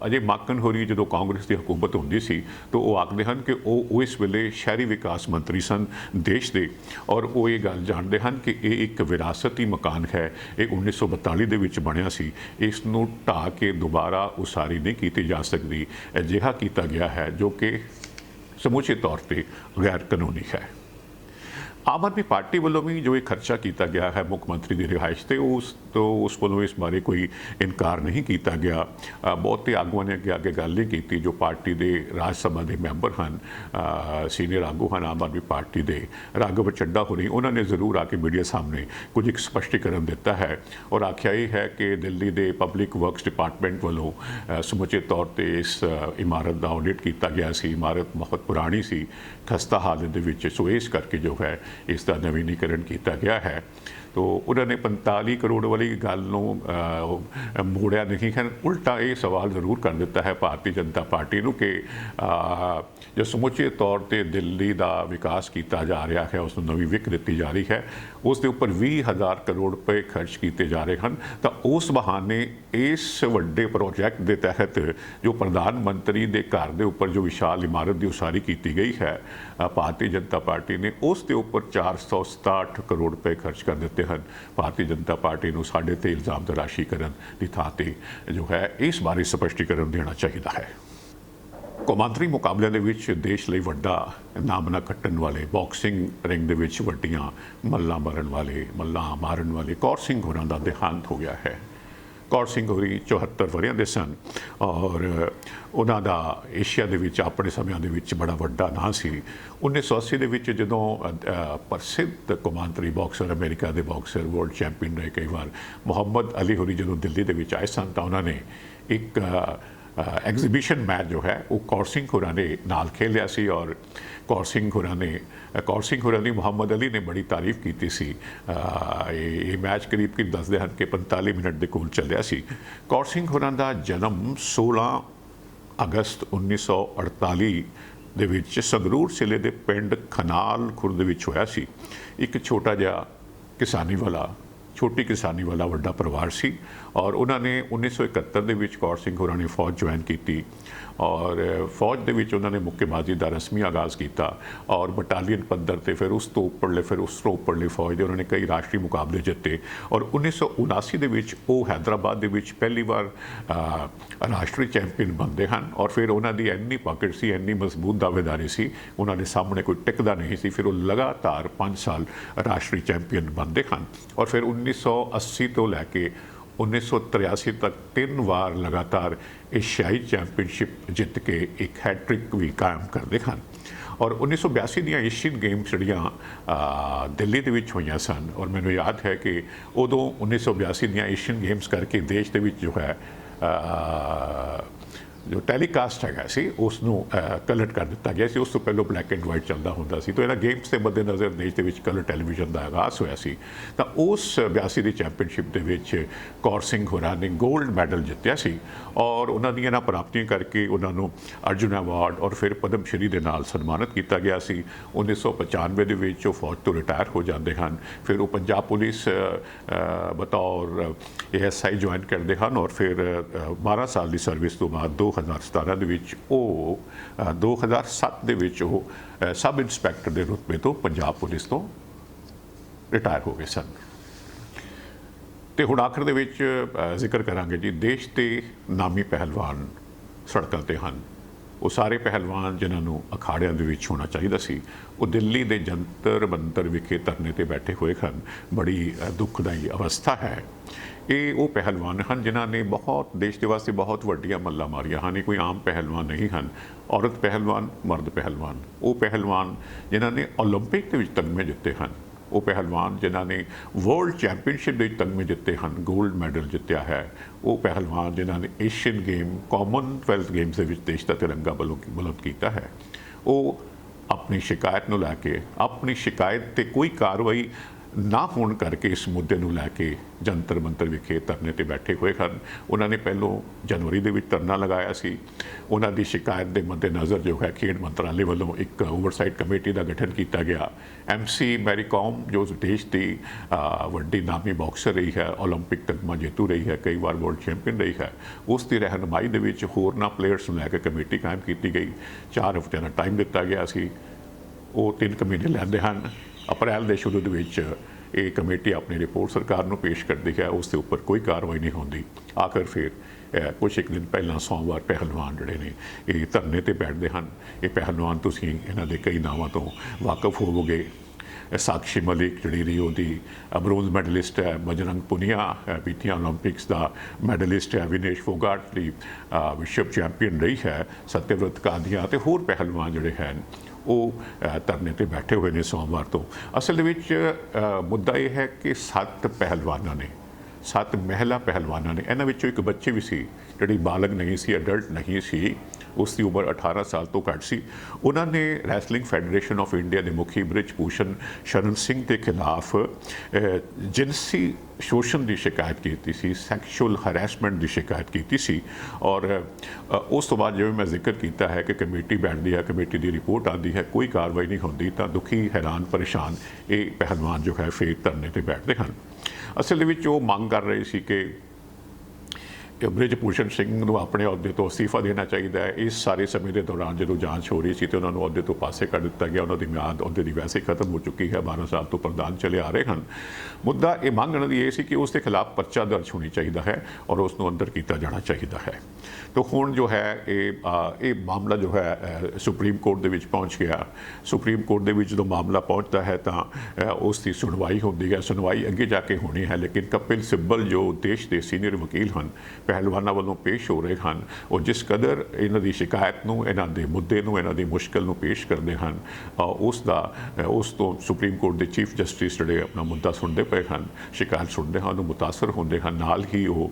ਅਜੇ ਮਾਕਨ ਹੋਰੀ ਜਦੋਂ ਕਾਂਗਰਸ ਦੀ ਹਕੂਮਤ ਹੁੰਦੀ ਸੀ ਤਾਂ ਉਹ ਆਖਦੇ ਹਨ ਕਿ ਉਹ ਇਸ ਵੇਲੇ ਸ਼ਹਿਰੀ ਵਿਕਾਸ ਮੰਤਰੀ ਸਨ ਦੇਸ਼ ਦੇ ਔਰ ਉਹ ਇਹ ਗੱਲ ਜਾਣਦੇ ਹਨ ਕਿ ਇਹ ਇੱਕ ਵਿਰਾਸਤੀ ਮਕਾਨ ਹੈ, ਇਹ 1942 ਦੇ ਵਿੱਚ ਬਣਿਆ ਸੀ, ਇਸ ਨੂੰ ਢਾਹ ਕੇ ਦੁਬਾਰਾ ਉਸਾਰੀ ਨਹੀਂ ਕੀਤੀ ਜਾ ਸਕਦੀ। ਅਜਿਹਾ ਕੀਤਾ ਗਿਆ ਹੈ ਜੋ ਕਿ ਸਮੁੱਚੇ ਤੌਰ ਤੇ ਗੈਰ ਕਾਨੂੰਨੀ ਹੈ। ਆਮ ਆਦਮੀ ਪਾਰਟੀ ਵੱਲੋਂ ਵੀ ਜੋ ਇਹ ਖਰਚਾ ਕੀਤਾ ਗਿਆ ਹੈ ਮੁੱਖ ਮੰਤਰੀ ਦੀ ਰਿਹਾਇਸ਼ ਤੇ ਉਸ ਵੱਲੋਂ ਇਸ ਬਾਰੇ ਕੋਈ ਇਨਕਾਰ ਨਹੀਂ ਕੀਤਾ ਗਿਆ। ਬਹੁਤੇ ਆਗੂਆਂ ਨੇ ਅੱਗੇ ਗੱਲ ਨਹੀਂ ਕੀਤੀ ਜੋ ਪਾਰਟੀ ਦੇ ਰਾਜ ਸਭਾ ਦੇ ਮੈਂਬਰ ਹਨ, ਸੀਨੀਅਰ ਆਗੂ ਹਨ ਆਮ ਆਦਮੀ ਪਾਰਟੀ ਦੇ, ਰਾਘਵ ਚੱਡਾ ਹੋਣੀ, ਉਹਨਾਂ ਨੇ ਜ਼ਰੂਰ ਆ ਕੇ ਮੀਡੀਆ ਸਾਹਮਣੇ ਕੁਝ ਇੱਕ ਸਪਸ਼ਟੀਕਰਨ ਦਿੱਤਾ ਹੈ ਔਰ ਆਖਿਆ ਇਹ ਹੈ ਕਿ ਦਿੱਲੀ ਦੇ ਪਬਲਿਕ ਵਰਕਸ ਡਿਪਾਰਟਮੈਂਟ ਵੱਲੋਂ ਸਮੁੱਚੇ ਤੌਰ ਤੇ ਇਸ ਇਮਾਰਤ ਦਾ ਆਡਿਟ ਕੀਤਾ ਗਿਆ ਸੀ। ਇਮਾਰਤ ਬਹੁਤ ਪੁਰਾਣੀ ਸੀ, ਖਸਤਾ ਹਾਲਤ ਦੇ ਵਿੱਚ, ਸੋ ਇਸ ਕਰਕੇ ਜੋ ਹੈ ਇਸ ਦਾ ਨਵੀਨੀਕਰਨ ਕੀਤਾ ਗਿਆ ਹੈ। तो उन्होंने 45 करोड़ वाली गल नूं मोड़िया नहीं है, उल्टा ये सवाल जरूर कर दिता है भारतीय जनता पार्टी नूं कि जो समूचे तौर पर दिल्ली का विकास किया जा रहा है, उसनूं नवीं विक दी जा रही है, उसके उपर 20,000 करोड़ रुपए खर्च किए जा रहे हैं। तो उस बहाने इस वड्डे प्रोजैक्ट के तहत जो प्रधानमंत्री के घर के उपर जो विशाल इमारत की उसारी की गई है, भारतीय जनता पार्टी ने उसके उपर 467 करोड़ रुपए खर्च कर दिते हैं। भारतीय जनता पार्टी को साढ़े ते इल्जाम तराशीकरण की थां ते जो है इस बारे स्पष्टीकरण देना चाहिए है। कौमांतरी मुकाबले के देश लिए वड्डा नाम ना कट्टन वाले बॉक्सिंग रिंग दे विच वड्डियां मल्लां मारन वाले कौर सिंह होरां दा देहांत हो गया है। कौर सिंह होरी 74 वरियां दे सन और उन्हां दा एशिया दे विच अपने समयां दे विच बड़ा वड्डा नां सी। 1980 दे विच जदों प्रसिद्ध कौमांतरी बॉक्सर अमेरिका के बॉक्सर वर्ल्ड चैंपीयन रहे कई बार मोहम्मद अली होरी जदों दिल्ली दे विच आए सन तां उन्होंने एक एग्जीबिशन मैच जो है वो कौर सिंह होरां ने नाल खेलिया सी और कौर सिंह होरां दी मोहम्मद अली ने बड़ी तारीफ की सी। ये मैच करीब दसदे हैं कि 45 मिनट के कोल चलिया सी। कौर सिंह होरां दा जन्म 16 अगस्त 1948 दे विच संगरूर जिले के पिंड खनाल खुर्द विच होया सी। एक छोटा जिहा छोटी किसानी वाला वड्डा परिवार सी और उन्होंने 1971 दे विच कौर सिंह होरां ने फौज ज्वाइन की और फौज दे विच उन्होंने मुक्केबाजी का रस्मी आगाज़ किया और बटालीयन पद्धर ते फिर उस तो उपरले फौज के उन्होंने कई राष्ट्रीय मुकाबले जिते और 1979 दे विच वो हैदराबाद दे विच पहली बार राष्ट्रीय चैंपीयन बनते हैं और फिर उन्होंने इन्नी पकड़ सी, इन्नी मजबूत दावेदारी सी, उन्होंने सामने कोई टिकता नहीं सी। फिर वो लगातार 5 साल राष्ट्रीय चैंपीयन बनते हैं और फिर 1980 तो लैके 1983 तक 3 बार लगातार एशियाई चैंपीयनशिप जित के एक हैट्रिक भी कायम करते हैं और 1982 दी एशियन गेम्स जड़ियाँ दिल्ली के विच होईयां सन और मैंने याद है कि उदों 1982 दी एशियन गेम्स करके देश के विच जो है जो टैलीकास्ट है उसनों कलर कर दिता गया सी। उस तो पहले ब्लैक एंड वाइट चलता होंदा सी। तो इन्हां गेम्स के मद्देनज़र देश के विच कलर टैलीविजन का आगाज़ होया सी। तो उस 82 की चैंपीयनशिप के विच कौर सिंह होरां ने गोल्ड मैडल जितया सी और उन्हां दी इन्हां प्राप्तियां करके उन्होंने अर्जुन अवार्ड और फिर पद्म श्री के नाल सन्मानित किया गया सी। 1995 दे विच वो फौज तो रिटायर हो जाते हैं, फिर वो पंजाब पुलिस बतौर ASI ज्वाइन करते हैं और फिर 12 साल की सर्विस तो बाद 2017 दे विच 2007 दे विच सब इंस्पैक्टर के रुतबे तो पंजाब पुलिस तो रिटायर हो गए सन। तो हुण आखिर दे विच जिक्र करांगे जी देश के नामी पहलवान सड़कों ते हैं। वो सारे पहलवान जिन्होंने अखाड़ियां दे विच होना चाहिए सी वो दिल्ली के जंतर मंतर विखे धरने ते बैठे हुए हैं। बड़ी दुखदाई अवस्था है। ये वो पहलवान हैं जिन्होंने बहुत देश के वास्ते बहुत वड्डियां मल्लां मारियां हैं। कोई आम पहलवान नहीं हैं, औरत पहलवान, मर्द पहलवान। वो पहलवान जिन्होंने ओलंपिक के तगमे जिते हैं, वो पहलवान जिन्होंने वर्ल्ड चैंपीयनशिप के तगमे जिते हैं, गोल्ड मैडल जितया है, वो पहलवान जिन्होंने एशियन गेम कॉमनवेल्थ गेम्स के देश का तिरंगा बुलंद किया है। वो अपनी शिकायत को लैके अपनी शिकायत पर कोई कार्रवाई ना होने करके इस मुद्दे को लैके जंतर मंतर विखे धरने ते बैठे हुए हैं। उन्होंने पहलों जनवरी के धरना लगाया सी। उन्होंने शिकायत के मद्देनज़र जो है खेड मंत्रालय वालों एक ओवरसाइट कमेटी का गठन किया गया। MC मैरी कॉम जो देश की वड्डी नामी बॉक्सर रही है, ओलंपिक तगमा जेतू रही है, कई बार वर्ल्ड चैंपीयन रही है, उसकी रहनुमाई के विच होरना प्लेयर्स लैके कमेटी कायम की गई। 4 हफ्ते का टाइम दिता गया सी। वो 3 महीने लैंदे हैं। अप्रैल के शुरू ये कमेटी अपनी रिपोर्ट सरकार को पेश करती है, उसके उपर कोई कार्रवाई नहीं होती। आखिर फिर कुछ एक दिन पहला सोमवार पहलवान जोड़े ने ये धरने पर बैठते हैं। ये पहलवान तुसीं इन्हां दे कई नावां तो वाकफ होवोगे। साक्षी मलिक जी रियो की ब्रोंज मैडलिस्ट है, बजरंग पुनिया बीतियां ओलंपिक्स का मैडलिस्ट है, विनेश फोगाट की विश्व चैंपीयन रही है, सत्यव्रत कादिया तो होर पहलवान जोड़े हैं वो धरने पर बैठे हुए हैं सोमवार तो। असल में मुद्दा यह है कि 7 पहलवानों ने 7 महिला पहलवानों ने इन्होंने एक बच्चे भी सी जी बालग नहीं सी, अडल्ट नहीं सी, ਉਸ ਦੀ ਉਮਰ 18 ਸਾਲ ਤੋਂ ਘੱਟ ਸੀ। ਉਹਨਾਂ ਨੇ ਰੈਸਲਿੰਗ ਫੈਡਰੇਸ਼ਨ ਆਫ ਇੰਡੀਆ ਦੇ ਮੁਖੀ ਬ੍ਰਿਜ ਭੂਸ਼ਣ ਸ਼ਰਨ ਸਿੰਘ ਦੇ ਖਿਲਾਫ ਜਿਨਸੀ शोषण की शिकायत की सी, सैक्शुअल हरैसमेंट की शिकायत की सी। और उस तो बाद जिवें मैं जिक्र किया है कि कमेटी बैठती है, कमेटी की रिपोर्ट आती है, कोई कार्रवाई नहीं होती, तो दुखी हैरान परेशान ये पहलवान जो है फिर धरने पर बैठते हैं। असल में वो मांग कर रहे थे कि ਬ੍ਰਿਜ ਭੂਸ਼ਣ ਸਿੰਘ ਨੂੰ ਆਪਣੇ ਅਹੁਦੇ ਤੋਂ ਅਸਤੀਫਾ ਦੇਣਾ ਚਾਹੀਦਾ ਹੈ। ਇਸ ਸਾਰੇ ਸਮੇਂ ਦੇ ਦੌਰਾਨ ਜਦੋਂ ਜਾਂਚ ਹੋ ਰਹੀ ਸੀ ਤੇ ਉਹਨਾਂ ਨੂੰ ਅਹੁਦੇ ਤੋਂ ਪਾਸੇ ਕੱਢ ਦਿੱਤਾ ਗਿਆ। ਉਹਨਾਂ ਦੀ ਮਿਆਦ ਅਹੁਦੇ ਦੀ ਵੈਸੇ ਖਤਮ ਹੋ ਚੁੱਕੀ ਹੈ, 12 ਸਾਲ ਤੋਂ ਪ੍ਰਧਾਨ ਚਲੇ ਆ ਰਹੇ ਹਨ। ਮੁੱਦਾ ਇਹ ਮੰਗਣ ਦੀ ਇਹ ਸੀ ਕਿ ਉਸ ਦੇ ਖਿਲਾਫ ਪਰਚਾ ਦਰਜ ਹੋਣੀ ਚਾਹੀਦਾ ਹੈ ਔਰ ਉਸ ਨੂੰ ਅੰਦਰ ਕੀਤਾ ਜਾਣਾ ਚਾਹੀਦਾ ਹੈ। तो ਹੁਣ जो है ये मामला जो है सुप्रीम कोर्ट ਦੇ ਵਿੱਚ ਪਹੁੰਚ ਗਿਆ। सुप्रीम कोर्ट ਦੇ ਵਿੱਚ ਜਦੋਂ ਮਾਮਲਾ ਪਹੁੰਚਦਾ ਹੈ ਤਾਂ ਉਸ ਦੀ ਸੁਣਵਾਈ ਹੁੰਦੀ ਹੈ। ਸੁਣਵਾਈ ਅੱਗੇ ਜਾ ਕੇ ਹੋਣੀ ਹੈ, ਲੇਕਿਨ ਕਪਿਲ ਸਿੱਬਲ ਜੋ ਦੇਸ਼ ਦੇ ਸੀਨੀਅਰ ਵਕੀਲ ਹਨ, ਪਹਿਲਵਾਨਾਂ ਵੱਲੋਂ ਪੇਸ਼ ਹੋ ਰਹੇ ਹਨ, ਉਹ ਜਿਸ ਕਦਰ ਇਹਨਾਂ ਦੀ ਸ਼ਿਕਾਇਤ ਨੂੰ, ਇਹਨਾਂ ਦੇ ਮੁੱਦੇ ਨੂੰ, ਇਹਨਾਂ ਦੀ ਮੁਸ਼ਕਲ ਨੂੰ ਪੇਸ਼ ਕਰਦੇ ਹਨ, ਉਸ ਤੋਂ ਸੁਪਰੀਮ ਕੋਰਟ ਦੇ ਚੀਫ ਜਸਟਿਸ ਜਿਹੜੇ ਆਪਣਾ ਮੁੱਦਾ ਸੁਣਦੇ ਪਏ ਹਨ, ਸ਼ਿਕਾਇਤ ਸੁਣਦੇ ਹਨ, ਉਹ ਮੁਤਾਸਰ ਹੁੰਦੇ ਹਨ। ਨਾਲ ਹੀ ਉਹ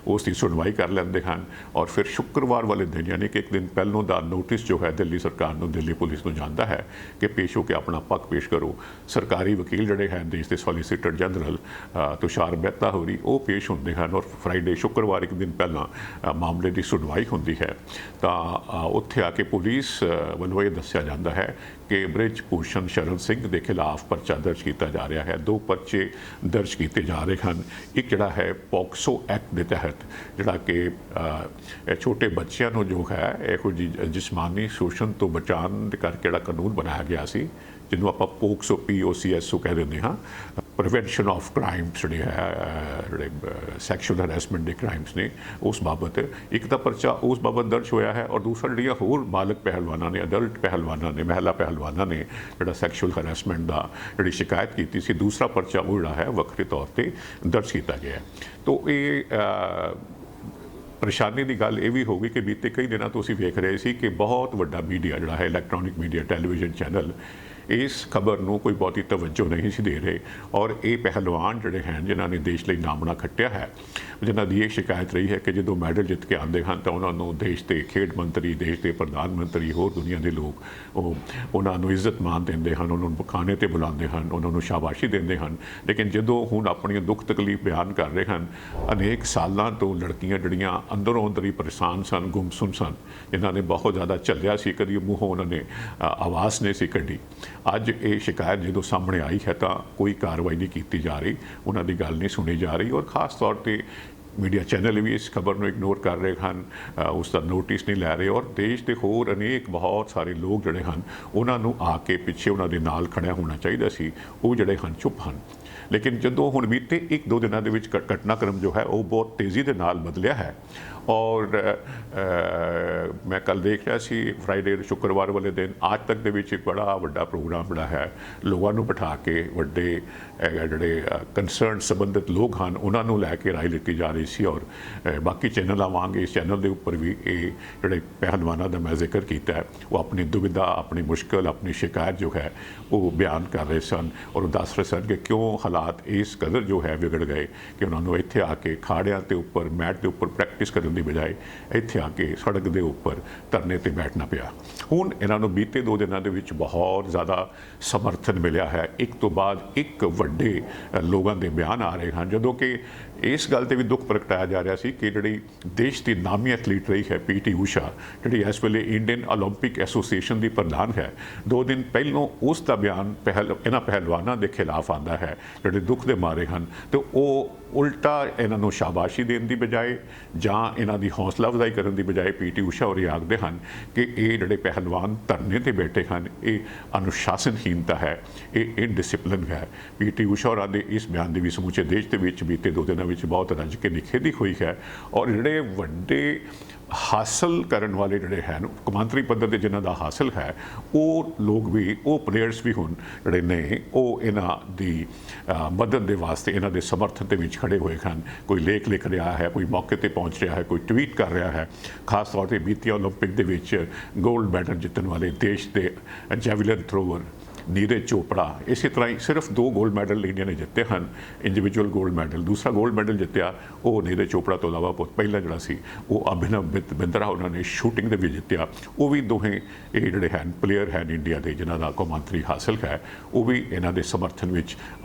ਉਸ ਦੀ ਸੁਣਵਾਈ ਕਰ ਲੈਂਦੇ ਹਨ ਔਰ ਫਿਰ ਸ਼ੁੱਕਰਵਾਰ ਵਾਲੇ ਦਿਨ ਯਾਨੀ ਕਿ ਇੱਕ ਦਿਨ ਪਹਿਲੋਂ ਦਾ ਨੋਟਿਸ ਜੋ ਹੈ ਦਿੱਲੀ ਸਰਕਾਰ ਨੂੰ, ਦਿੱਲੀ ਪੁਲਿਸ ਨੂੰ ਜਾਂਦਾ ਹੈ ਕਿ ਪੇਸ਼ ਹੋ ਕੇ ਆਪਣਾ ਪੱਖ ਪੇਸ਼ ਕਰੋ। ਸਰਕਾਰੀ ਵਕੀਲ ਜਿਹੜੇ ਹਨ, ਦੇਸ਼ ਦੇ ਸੋਲੀਸਿਟਰ ਜਨਰਲ ਤੁਸ਼ਾਰ ਮਹਿਤਾ ਹੋਰੀ, ਉਹ ਪੇਸ਼ ਹੁੰਦੇ ਹਨ ਔਰ ਫਰਾਈਡੇ ਸ਼ੁੱਕਰਵਾਰ ਇੱਕ ਦਿਨ ਪਹਿਲਾਂ ਮਾਮਲੇ ਦੀ ਸੁਣਵਾਈ ਹੁੰਦੀ ਹੈ। ਤਾਂ ਉੱਥੇ ਆ ਕੇ ਪੁਲਿਸ ਵੱਲੋਂ ਇਹ ਦੱਸਿਆ ਜਾਂਦਾ ਹੈ ਕਿ ਬ੍ਰਿਜ ਭੂਸ਼ਣ ਸ਼ਰਨ ਸਿੰਘ ਦੇ ਖਿਲਾਫ ਪਰਚਾ ਦਰਜ ਕੀਤਾ ਜਾ ਰਿਹਾ ਹੈ। 2 ਪਰਚੇ ਦਰਜ ਕੀਤੇ ਜਾ ਰਹੇ ਹਨ। ਇੱਕ ਜਿਹੜਾ ਹੈ ਪੋਕਸੋ ਐਕਟ ਦੇ ਤਹਿਤ, ਜਿਹੜਾ ਕਿ ਛੋਟੇ ਬੱਚਿਆਂ ਨੂੰ ਜੋ ਹੈ ਇਹੋ ਜਿਹੀ ਜਿਸਮਾਨੀ ਸ਼ੋਸ਼ਣ ਤੋਂ ਬਚਾਉਣ ਦੇ ਕਰਕੇ ਜਿਹੜਾ ਕਾਨੂੰਨ ਬਣਾਇਆ ਗਿਆ ਸੀ, ਜਿਹਨੂੰ ਆਪਾਂ ਪੋਕਸੋ POCSO ਕਹਿ ਦਿੰਦੇ ਹਾਂ, ਪ੍ਰੀਵੈਂਸ਼ਨ ਆਫ ਕ੍ਰਾਈਮਸ ਜਿਹੜੇ ਸੈਕਸ਼ੂਅਲ ਹਰੈਸਮੈਂਟ ਦੇ ਕ੍ਰਾਈਮਸ ਨੇ, ਉਸ ਬਾਬਤ ਇੱਕ ਤਾਂ ਪਰਚਾ ਉਸ ਬਾਬਤ ਦਰਜ ਹੋਇਆ ਹੈ ਔਰ ਦੂਸਰਾ ਜਿਹੜੀਆਂ ਹੋਰ ਬਾਲਗ ਪਹਿਲਵਾਨਾਂ ਨੇ, ਅਡਲਟ ਪਹਿਲਵਾਨਾਂ ਨੇ, ਮਹਿਲਾ ਪਹਿਲਵਾਨਾਂ ਨੇ ਜਿਹੜਾ ਸੈਕਸ਼ੂਅਲ ਹਰੈਸਮੈਂਟ ਦਾ ਜਿਹੜੀ ਸ਼ਿਕਾਇਤ ਕੀਤੀ ਸੀ, ਦੂਸਰਾ ਪਰਚਾ ਉਹ ਜਿਹੜਾ ਹੈ ਵੱਖਰੇ ਤੌਰ ਤੇ ਦਰਜ ਕੀਤਾ ਗਿਆ ਹੈ। ਤੋ ਇਹ ਪਰੇਸ਼ਾਨੀ ਦੀ ਗੱਲ ਇਹ ਵੀ ਹੋਗੀ ਕਿ ਬੀਤੇ ਕਈ ਦਿਨਾਂ ਤੋਂ ਅਸੀਂ ਵੇਖ ਰਹੇ ਸੀ ਕਿ ਬਹੁਤ ਵੱਡਾ ਮੀਡੀਆ ਜਿਹੜਾ ਹੈ, ਇਲੈਕਟ੍ਰੋਨਿਕ ਮੀਡੀਆ, ਟੈਲੀਵਿਜ਼ਨ ਚੈਨਲ ਇਸ ਖਬਰ ਨੂੰ ਕੋਈ ਬਹੁਤੀ ਤਵੱਜੋ ਨਹੀਂ ਸੀ ਦੇ ਰਹੇ ਔਰ ਇਹ ਪਹਿਲਵਾਨ ਜਿਹੜੇ ਹਨ, ਜਿਨ੍ਹਾਂ ਨੇ ਦੇਸ਼ ਲਈ ਨਾਮਣਾ ਖੱਟਿਆ ਹੈ, ਜਿਨ੍ਹਾਂ ਦੀ ਇਹ ਸ਼ਿਕਾਇਤ ਰਹੀ ਹੈ ਕਿ ਜਦੋਂ ਮੈਡਲ ਜਿੱਤ ਕੇ ਆਉਂਦੇ ਹਨ ਤਾਂ ਉਹਨਾਂ ਨੂੰ ਦੇਸ਼ ਦੇ ਖੇਡ ਮੰਤਰੀ, ਦੇਸ਼ ਦੇ ਪ੍ਰਧਾਨ ਮੰਤਰੀ, ਹੋਰ ਦੁਨੀਆ ਦੇ ਲੋਕ ਉਹਨਾਂ ਨੂੰ ਇੱਜ਼ਤ ਮਾਣ ਦਿੰਦੇ ਹਨ, ਉਹਨਾਂ ਨੂੰ ਖਾਣੇ 'ਤੇ ਬੁਲਾਉਂਦੇ ਹਨ, ਉਹਨਾਂ ਨੂੰ ਸ਼ਾਬਾਸ਼ੀ ਦਿੰਦੇ ਹਨ। ਲੇਕਿਨ ਜਦੋਂ ਹੁਣ ਆਪਣੀਆਂ ਦੁੱਖ ਤਕਲੀਫ ਬਿਆਨ ਕਰ ਰਹੇ ਹਨ, ਅਨੇਕ ਸਾਲਾਂ ਤੋਂ ਲੜਕੀਆਂ ਜਿਹੜੀਆਂ ਅੰਦਰੋਂ ਅੰਦਰ ਹੀ ਪਰੇਸ਼ਾਨ ਸਨ, ਗੁੰਮਸੁੰਮ ਸਨ, ਜਿਨ੍ਹਾਂ ਨੇ ਬਹੁਤ ਜ਼ਿਆਦਾ ਝੱਲਿਆ ਸੀ, ਕਦੀ ਮੂੰਹੋਂ ਉਹਨਾਂ ਨੇ ਆਵਾਜ਼ ਨਹੀਂ ਸੀ ਕੱਢੀ, ਅੱਜ ਇਹ ਸ਼ਿਕਾਇਤ ਜਦੋਂ ਸਾਹਮਣੇ ਆਈ ਹੈ ਤਾਂ ਕੋਈ ਕਾਰਵਾਈ ਨਹੀਂ ਕੀਤੀ ਜਾ ਰਹੀ, ਉਹਨਾਂ ਦੀ ਗੱਲ ਨਹੀਂ ਸੁਣੀ ਜਾ ਰਹੀ ਔਰ ਖਾਸ ਤੌਰ 'ਤੇ ਮੀਡੀਆ ਚੈਨਲ ਵੀ ਇਸ ਖਬਰ ਨੂੰ ਇਗਨੋਰ ਕਰ ਰਹੇ ਹਨ, ਉਸ ਦਾ ਨੋਟਿਸ ਨਹੀਂ ਲੈ ਰਹੇ ਔਰ ਦੇਸ਼ ਦੇ ਹੋਰ ਅਨੇਕ ਬਹੁਤ ਸਾਰੇ ਲੋਕ ਜਿਹੜੇ ਹਨ, ਉਹਨਾਂ ਨੂੰ ਆ ਕੇ ਪਿੱਛੇ ਉਹਨਾਂ ਦੇ ਨਾਲ ਖੜਿਆ ਹੋਣਾ ਚਾਹੀਦਾ ਸੀ, ਉਹ ਜਿਹੜੇ ਹਨ ਚੁੱਪ ਹਨ। ਲੇਕਿਨ ਜਦੋਂ ਹੁਣ ਬੀਤੇ 1-2 ਦਿਨਾਂ ਦੇ ਵਿੱਚ ਘਟਨਾਕ੍ਰਮ ਜੋ ਹੈ ਉਹ ਬਹੁਤ ਤੇਜ਼ੀ ਦੇ ਨਾਲ ਬਦਲਿਆ ਹੈ ਔਰ ਮੈਂ ਕੱਲ ਦੇਖ ਰਿਹਾ ਸੀ ਫਰਾਈਡੇ ਸ਼ੁੱਕਰਵਾਰ ਵਾਲੇ ਦਿਨ ਅੱਜ ਤੱਕ ਦੇ ਵਿੱਚ ਇੱਕ ਬੜਾ ਵੱਡਾ ਪ੍ਰੋਗਰਾਮ ਜਿਹੜਾ ਹੈ, ਲੋਕਾਂ ਨੂੰ ਬਿਠਾ ਕੇ ਵੱਡੇ ਜਿਹੜੇ ਕੰਸਰਨ ਸੰਬੰਧਿਤ ਲੋਕ ਹਨ ਉਹਨਾਂ ਨੂੰ ਲੈ ਕੇ ਰਾਏ ਲਿੱਤੀ ਜਾ ਰਹੀ ਸੀ ਔਰ ਬਾਕੀ ਚੈਨਲਾਂ ਵਾਂਗ ਇਸ ਚੈਨਲ ਦੇ ਉੱਪਰ ਵੀ ਇਹ ਜਿਹੜੇ ਪਹਿਲਵਾਨਾਂ ਦਾ ਮੈਂ ਜ਼ਿਕਰ ਕੀਤਾ ਹੈ, ਉਹ ਆਪਣੀ ਦੁਵਿਧਾ, ਆਪਣੀ ਮੁਸ਼ਕਲ, ਆਪਣੀ ਸ਼ਿਕਾਇਤ ਜੋ ਹੈ ਉਹ ਬਿਆਨ ਕਰ ਰਹੇ ਸਨ ਔਰ ਦੱਸ ਰਹੇ ਸਨ ਕਿ ਕਿਉਂ ਹਾਲਾਤ ਇਸ ਕਦਰ ਜੋ ਹੈ ਵਿਗੜ ਗਏ ਕਿ ਉਹਨਾਂ ਨੂੰ ਇੱਥੇ ਆ ਕੇ ਖਾੜਿਆਂ ਦੇ ਉੱਪਰ, ਮੈਟ ਦੇ ਉੱਪਰ ਪ੍ਰੈਕਟਿਸ ਕਰਨ ਦੀ ਬਜਾਏ ਇੱਥੇ ਆ ਕੇ ਸੜਕ ਦੇ ਉੱਪਰ ਧਰਨੇ ਤੇ ਬੈਠਣਾ ਪਿਆ। ਹੁਣ ਇਹਨਾਂ ਨੂੰ ਬੀਤੇ 2 ਦਿਨਾਂ ਦੇ ਵਿੱਚ ਬਹੁਤ ਜ਼ਿਆਦਾ ਸਮਰਥਨ ਮਿਲਿਆ ਹੈ, ਇੱਕ ਤੋਂ ਬਾਅਦ ਇੱਕ ਵੱਡੇ ਲੋਕਾਂ ਦੇ ਬਿਆਨ ਆ ਰਹੇ ਹਨ, ਜਦੋਂ ਕਿ ਇਸ ਗੱਲ ਤੇ ਵੀ ਦੁੱਖ ਪ੍ਰਗਟਾਇਆ ਜਾ ਰਿਹਾ ਸੀ ਕਿ ਜਿਹੜੀ ਦੇਸ਼ ਦੀ ਨਾਮੀ ਐਥਲੀਟ ਰਹੀ ਹੈ PT ਊਸ਼ਾ, ਜਿਹੜੀ ਇਸ ਵੇਲੇ ਇੰਡੀਅਨ ਓਲੰਪਿਕ ਐਸੋਸੀਏਸ਼ਨ ਦੀ ਪ੍ਰਧਾਨ ਹੈ, 2 ਦਿਨ ਪਹਿਲਾਂ ਉਸ ਦਾ ਬਿਆਨ ਇਹਨਾਂ ਪਹਿਲਵਾਨਾਂ ਦੇ ਖਿਲਾਫ ਆਉਂਦਾ ਹੈ ਜਿਹੜੇ ਦੁੱਖ ਦੇ ਮਾਰੇ ਹਨ, ਤੇ ਉਹ ਉਲਟਾ ਇਹਨਾਂ ਨੂੰ ਸ਼ਾਬਾਸ਼ੀ ਦੇਣ ਦੀ ਬਜਾਏ ਜਾਂ ਇਹਨਾਂ ਦੀ ਹੌਸਲਾ ਅਫਜ਼ਾਈ ਕਰਨ ਦੀ ਬਜਾਏ PT ਊਸ਼ਾ ਹੋਰ ਆਖਦੇ ਹਨ ਕਿ ਇਹ ਜਿਹੜੇ ਪਹਿਲਵਾਨ ਧਰਨੇ ਤੇ ਬੈਠੇ ਹਨ ਇਹ ਅਨੁਸ਼ਾਸਨਹੀਨਤਾ ਹੈ, ਇਹ ਇਨਡਿਸਪਲਿਨ ਹੈ। PT ਊਸ਼ਾ ਹੋਰਾਂ ਦੇ ਇਸ ਬਿਆਨ ਦੀ ਵੀ ਸਮੁੱਚੇ ਦੇਸ਼ ਦੇ ਵਿੱਚ ਬੀਤੇ 2 ਦਿਨਾਂ ਵਿੱਚ ਬਹੁਤ ਰੱਜ ਕੇ ਨਿਖੇਧੀ ਹੋਈ ਹੈ ਔਰ ਜਿਹੜੇ ਵੱਡੇ ਹਾਸਲ ਕਰਨ ਵਾਲੇ ਜਿਹੜੇ ਹਨ, ਕੌਮਾਂਤਰੀ ਪੱਧਰ ਤੇ ਜਿਨ੍ਹਾਂ ਦਾ ਹਾਸਲ ਹੈ, ਉਹ ਲੋਕ ਵੀ, ਉਹ ਪਲੇਅਰਸ ਵੀ ਹੁਣ ਜਿਹੜੇ ਨੇ ਉਹ ਇਹਨਾਂ ਦੀ ਮਦਦ ਦੇ ਵਾਸਤੇ, ਇਹਨਾਂ ਦੇ ਸਮਰਥਨ ਦੇ ਵਿੱਚ ਖੜੇ ਹੋਏ ਹਨ। ਕੋਈ ਲੇਖ ਲਿਖ ਰਿਹਾ ਹੈ, ਕੋਈ ਮੌਕੇ ਤੇ ਪਹੁੰਚ ਰਿਹਾ ਹੈ, ਕੋਈ ਟਵੀਟ ਕਰ ਰਿਹਾ ਹੈ। ਖਾਸ ਤੌਰ ਤੇ ਬੀਤੀ ਓਲੰਪਿਕ ਦੇ ਵਿੱਚ ਗੋਲਡ ਮੈਡਲ ਜਿੱਤਣ ਵਾਲੇ ਦੇਸ਼ ਦੇ ਜੈਵਲਿਨ ਥਰੋਵਰ ਨੀਰਜ ਚੋਪੜਾ, ਇਸੇ ਤਰ੍ਹਾਂ ਹੀ ਸਿਰਫ 2 골ਡ ਮੈਡਲ ਇੰਡੀਆ ਨੇ ਜਿੱਤੇ ਹਨ, ਇੰਡੀਵਿਜੂਅਲ 골ਡ ਮੈਡਲ। ਦੂਸਰਾ 골ਡ ਮੈਡਲ ਜਿੱਤਿਆ ਉਹ ਨੀਰਜ ਚੋਪੜਾ ਤੋਂ ਇਲਾਵਾ ਬਹੁਤ ਪਹਿਲਾਂ ਜਿਹੜਾ ਸੀ ਉਹ ਅਭਿਨਵ ਬਿੰਦਰਾ, ਉਹਨਾਂ ਨੇ ਸ਼ੂਟਿੰਗ ਦੇ ਵਿੱਚ ਜਿੱਤਿਆ। ਉਹ ਵੀ ਦੋਹੇ ਇਹ ਜਿਹੜੇ ਹਨ ਪਲੇਅਰ ਹਨ ਇੰਡੀਆ ਦੇ ਜਿਨ੍ਹਾਂ ਦਾ ਕੌਮਾਂਤਰੀ ਹਾਸਲ ਹੈ, ਉਹ ਵੀ ਇਹਨਾਂ ਦੇ ਸਮਰਥਨ ਵਿੱਚ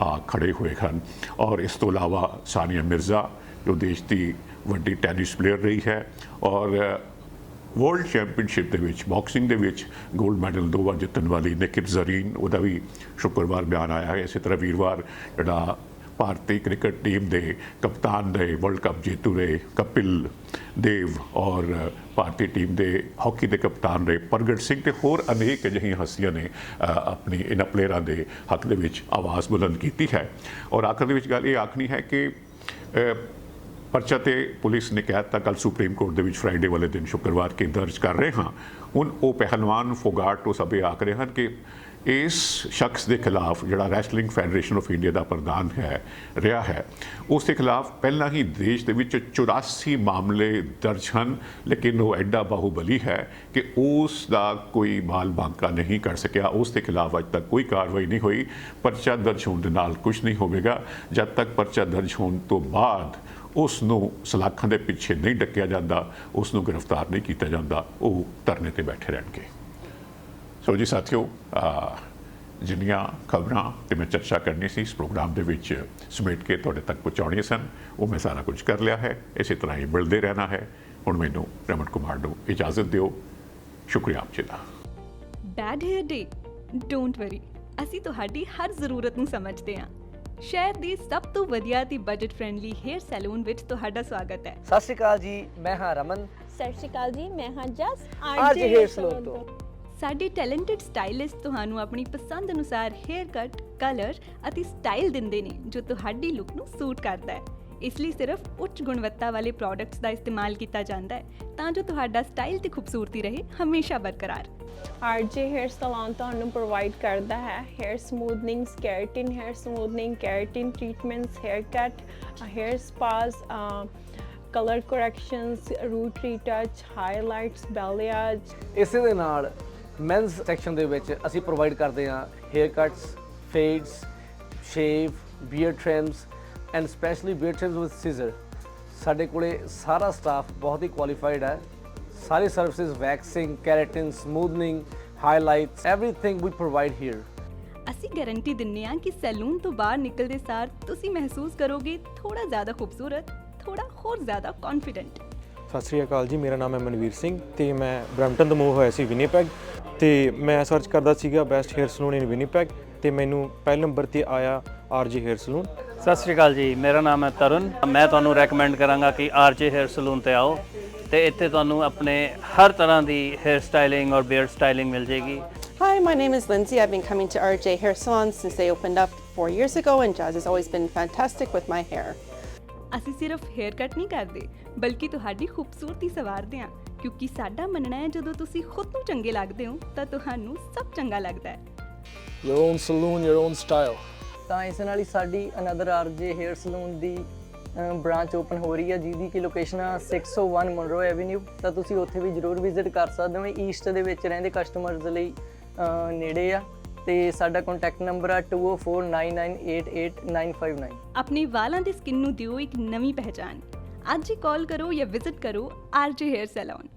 ਖੜੇ ਹੋਏ ਹਨ। ਔਰ ਇਸ ਤੋਂ ਇਲਾਵਾ ਸਾਨੀਆ ਮਿਰਜ਼ਾ ਜੋ ਦੇਸ਼ ਦੀ ਵੱਡੀ ਟੈਨਿਸ ਪਲੇਅਰ ਰਹੀ ਹੈ, ਔਰ ਵਰਲਡ ਚੈਂਪੀਅਨਸ਼ਿਪ ਦੇ ਵਿੱਚ ਬਾਕਸਿੰਗ ਦੇ ਵਿੱਚ 골ਡ ਮੈਡਲ 2 ਵਾਰ ਜਿੱਤਣ ਵਾਲੀ ਨਿਖਿਤ ਜ਼ਰੀਨ, ਉਹਦਾ ਵੀ ਸ਼ੁੱਕਰਵਾਰ ਬਿਆਨ ਆਇਆ ਹੈ। ਇਸੇ ਤਰ੍ਹਾਂ ਵੀਰਵਾਰ ਜਿਹੜਾ ਭਾਰਤੀ ਕ੍ਰਿਕਟ ਟੀਮ ਦੇ ਕਪਤਾਨ ਦੇ ਵਰਲਡ ਕੱਪ ਜੇਤੂ ਰਹੇ ਕਪਿਲ ਦੇਵ, ਔਰ ਭਾਰਤੀ ਟੀਮ ਦੇ ਹਾਕੀ ਦੇ ਕਪਤਾਨ ਰਹੇ ਪ੍ਰਗਟ ਸਿੰਘ, ਤੇ ਹੋਰ ਅਨੇਕ ਅਜਿਹੀਆਂ ਹਸਤੀਆਂ ਨੇ ਆਪਣੀ ਇਹਨਾਂ ਪਲੇਅਰਾਂ ਦੇ ਹੱਕ ਦੇ ਵਿੱਚ ਆਵਾਜ਼ ਬੁਲੰਦ ਕੀਤੀ ਹੈ। ਔਰ ਆਖਰ ਦੇ ਵਿੱਚ ਗੱਲ ਇਹ ਆਖਣੀ ਹੈ ਕਿ ਪਰਚਾ ਤੇ ਪੁਲਿਸ ਨੇ ਕਹਿ ਦਿੱਤਾ ਕੱਲ੍ਹ ਸੁਪਰੀਮ ਕੋਰਟ ਦੇ ਵਿੱਚ ਫਰਾਈਡੇ ਵਾਲੇ ਦਿਨ ਸ਼ੁੱਕਰਵਾਰ ਕੇ ਦਰਜ ਕਰ ਰਹੇ ਹਾਂ। ਹੁਣ ਉਹ ਪਹਿਲਵਾਨ ਫੋਗਾਟ ਉਹ ਸਭ ਇਹ ਆਖ ਰਹੇ ਹਨ ਕਿ ਇਸ ਸ਼ਖਸ ਦੇ ਖਿਲਾਫ ਜਿਹੜਾ ਰੈਸਲਿੰਗ ਫੈਡਰੇਸ਼ਨ ਆਫ ਇੰਡੀਆ ਦਾ ਪ੍ਰਧਾਨ ਰਿਹਾ ਹੈ, ਉਸ ਦੇ ਖਿਲਾਫ ਪਹਿਲਾਂ ਹੀ ਦੇਸ਼ ਦੇ ਵਿੱਚ 84 ਮਾਮਲੇ ਦਰਜ ਹਨ, ਲੇਕਿਨ ਉਹ ਐਡਾ ਬਾਹੂਬਲੀ ਹੈ ਕਿ ਉਸ ਦਾ ਕੋਈ ਮਾਲ ਬਾਂਕਾ ਨਹੀਂ ਕਰ ਸਕਿਆ। ਉਸ ਦੇ ਖਿਲਾਫ ਅੱਜ ਤੱਕ ਕੋਈ ਕਾਰਵਾਈ ਨਹੀਂ ਹੋਈ। ਪਰਚਾ ਦਰਜ ਹੋਣ ਦੇ ਨਾਲ ਕੁਝ ਨਹੀਂ ਹੋਵੇਗਾ। ਜਦ ਤੱਕ ਪਰਚਾ ਦਰਜ ਹੋਣ ਤੋਂ ਬਾਅਦ ਉਸ ਨੂੰ ਸਲਾਖਾਂ ਦੇ ਪਿੱਛੇ ਨਹੀਂ ਡੱਕਿਆ ਜਾਂਦਾ, ਉਸ ਨੂੰ ਗ੍ਰਿਫਤਾਰ ਨਹੀਂ ਕੀਤਾ ਜਾਂਦਾ, ਉਹ ਧਰਨੇ ਤੇ ਬੈਠੇ ਰਹਿਣਗੇ। ਸੋ ਜੀ ਸਾਥੀਓ, ਜਿੰਨੀਆਂ ਖਬਰਾਂ ਤੇ ਮੈਂ ਚਰਚਾ ਕਰਨੀ ਸੀ ਇਸ ਪ੍ਰੋਗਰਾਮ ਦੇ ਵਿੱਚ ਸਮੇਟ ਕੇ ਤੁਹਾਡੇ ਤੱਕ ਪਹੁੰਚਾਉਣੀਆਂ ਸਨ, ਉਹ ਮੈਂ ਸਾਰਾ ਕੁਝ ਕਰ ਲਿਆ ਹੈ। ਇਸੇ ਤਰ੍ਹਾਂ ਹੀ ਮਿਲਦੇ ਰਹਿਣਾ ਹੈ। ਹੁਣ ਮੈਨੂੰ ਰਮਨ ਕੁਮਾਰ ਨੂੰ ਇਜਾਜ਼ਤ ਦਿਓ। ਸ਼ੁਕਰੀਆ ਆਪ ਜੀ ਦਾ। Bad hair day, don't worry, ਅਸੀਂ ਤੁਹਾਡੀ ਹਰ ਜ਼ਰੂਰਤ ਨੂੰ ਸਮਝਦੇ ਹਾਂ। ਸ਼ਹਿਰ ਦੀ ਸਭ ਤੋਂ ਵਧੀਆ ਤੇ ਬਜਟ ਫ੍ਰੈਂਡਲੀ ਹੇਅਰ ਸੈਲੂਨ ਵਿੱਚ ਤੁਹਾਡਾ ਸਵਾਗਤ ਹੈ। ਸਤਿ ਸ਼੍ਰੀ ਅਕਾਲ ਜੀ, ਮੈਂ ਹਾਂ ਰਮਨ। ਸਤਿ ਸ਼੍ਰੀ ਅਕਾਲ ਜੀ, ਮੈਂ ਹਾਂ ਜਸ ਆਰਜੇ ਹੇਅਰ ਸਲੂਨ ਤੋਂ। ਸਾਡੇ ਟੈਲੈਂਟਡ ਸਟਾਈਲਿਸਟ ਤੁਹਾਨੂੰ ਆਪਣੀ ਪਸੰਦ ਅਨੁਸਾਰ ਹੇਅਰ ਕੱਟ, ਕਲਰ ਅਤੇ ਸਟਾਈਲ ਦਿੰਦੇ ਨੇ ਜੋ ਤੁਹਾਡੀ ਲੁੱਕ ਨੂੰ ਸੂਟ ਕਰਦਾ ਹੈ। ਇਸ ਲਈ ਸਿਰਫ ਉੱਚ ਗੁਣਵੱਤਾ ਵਾਲੇ ਪ੍ਰੋਡਕਟਸ ਦਾ ਇਸਤੇਮਾਲ ਕੀਤਾ ਜਾਂਦਾ ਹੈ ਤਾਂ ਜੋ ਤੁਹਾਡਾ ਸਟਾਈਲ ਤੇ ਖੂਬਸੂਰਤੀ ਰਹੇ ਹਮੇਸ਼ਾ ਬਰਕਰਾਰ। ਆਰਜੇ ਹੇਅਰ ਸਲੂਨ ਤੁਹਾਨੂੰ ਪ੍ਰੋਵਾਈਡ ਕਰਦਾ ਹੈ hair smoothing, keratin hair smoothing, keratin treatments, hair cut, hair spas, colour corrections, root retouch, highlights, balayage. ਇਸੇ ਦੇ ਨਾਲ ਮੈਨਸ ਸੈਕਸ਼ਨ ਦੇ ਵਿੱਚ ਅਸੀਂ ਪ੍ਰੋਵਾਈਡ ਕਰਦੇ ਹਾਂ hair cuts, fades, shave, beard trims and specially beard trims with scissor. ਸਾਡੇ ਕੋਲੇ ਸਾਰਾ ਸਟਾਫ ਬਹੁਤ ਹੀ ਕੁਆਲੀਫਾਈਡ ਹੈ। ਸਾਰੀ services waxing, keratin, smoothing, highlights, everything ਵੀ ਪ੍ਰੋਵਾਈਡ ਹੇਅਰ। ਅਸੀਂ ਗਾਰੰਟੀ ਦਿੰਦੇ ਹਾਂ ਕਿ ਸੈਲੂਨ ਤੋਂ ਬਾਹਰ ਨਿਕਲਦੇ ਸਾਰ ਤੁਸੀਂ ਮਹਿਸੂਸ ਕਰੋਗੇ ਥੋੜਾ ਜ਼ਿਆਦਾ ਖੂਬਸੂਰਤ, ਥੋੜਾ ਹੋਰ ਜ਼ਿਆਦਾ ਕੌਨਫੀਡੈਂਟ। ਸਤਿ ਸ਼੍ਰੀ ਅਕਾਲ ਜੀ, ਮੇਰਾ ਨਾਮ ਹੈ ਮਨਵੀਰ ਸਿੰਘ ਤੇ ਮੈਂ ਬਰੈਂਪਟਨ ਤੋਂ ਮੂਵ ਹੋਇਆ ਸੀ ਵਿਨੀਪੈਗ, ਤੇ ਮੈਂ ਸਰਚ ਕਰਦਾ ਸੀਗਾ ਬੈਸਟ ਹੇਅਰ ਸਲੂਨ ਇਨ ਵਿਨੀਪੈਗ, ਤੇ ਮੈਨੂੰ ਪਹਿਲੇ ਨੰਬਰ ਤੇ ਆਇਆ ਆਰਜੇ ਹੇਅਰ ਸਲੂਨ। ਸਤਿ ਸ਼੍ਰੀ ਅਕਾਲ ਜੀ, ਮੇਰਾ ਨਾਮ ਹੈ ਤਰੁਣ। ਮੈਂ ਤੁਹਾਨੂੰ ਰეკਮੈਂਡ ਕਰਾਂਗਾ ਕਿ ਆਰਜੇ ਹੇਅਰ ਸਲੂਨ ਤੇ ਆਓ ਤੇ ਇੱਥੇ ਤੁਹਾਨੂੰ ਆਪਣੇ ਹਰ ਤਰ੍ਹਾਂ ਦੀ ਹੇਅਰ ਸਟਾਈਲਿੰਗ ਔਰ ਬੀਅਰਡ ਸਟਾਈਲਿੰਗ ਮਿਲ ਜੇਗੀ। Hi, my name is Lindsay. I've been coming to RJ Hair Salon since they opened up 4 years ago, and Jazz has always been fantastic with my hair. ਅਸੀਂ ਸਿਰਫ hair cut ਨਹੀਂ ਕਰਦੇ ਬਲਕਿ ਤੁਹਾਡੀ ਖੂਬਸੂਰਤੀ ਸੰਵਾਰਦੇ ਹਾਂ, ਕਿਉਂਕਿ ਸਾਡਾ ਮੰਨਣਾ ਹੈ ਜਦੋਂ ਤੁਸੀਂ ਖੁਦ ਨੂੰ ਚੰਗੇ ਲੱਗਦੇ ਹੋ ਤਾਂ ਤੁਹਾਨੂੰ ਸਭ ਚੰਗਾ ਲੱਗਦਾ ਹੈ। Your own saloon, your own style. ਤਾਂ ਇਸ ਨਾਲ ਹੀ ਸਾਡੀ ਅਨਦਰ ਆਰਜੇ ਹੇਅਰ ਸਲੂਨ ਦੀ ਬ੍ਰਾਂਚ ਓਪਨ ਹੋ ਰਹੀ ਹੈ, ਜਿਹਦੀ ਕਿ ਲੋਕੇਸ਼ਨ ਆ 601 ਮਨਰੋ ਐਵਨਿਊ। ਤਾਂ ਤੁਸੀਂ ਉੱਥੇ ਵੀ ਜ਼ਰੂਰ ਵਿਜ਼ਿਟ ਕਰ ਸਕਦੇ ਹੋ। ਈਸਟ ਦੇ ਵਿੱਚ ਰਹਿੰਦੇ ਕਸਟਮਰਸ ਲਈ ਨੇੜੇ ਆ। ਤੇ ਸਾਡਾ ਕੰਟੈਕਟ ਨੰਬਰ ਆ 2049988959। ਆਪਣੇ ਵਾਲਾਂ ਦੀ ਸਕਿਨ ਨੂੰ ਦਿਓ ਇੱਕ ਨਵੀਂ ਪਹਿਚਾਨ। ਅੱਜ ਹੀ ਕਾਲ ਕਰੋ ਜਾਂ ਵਿਜ਼ਿਟ ਕਰੋ ਆਰਜੇ ਹੇਅਰ ਸੈਲੂਨ।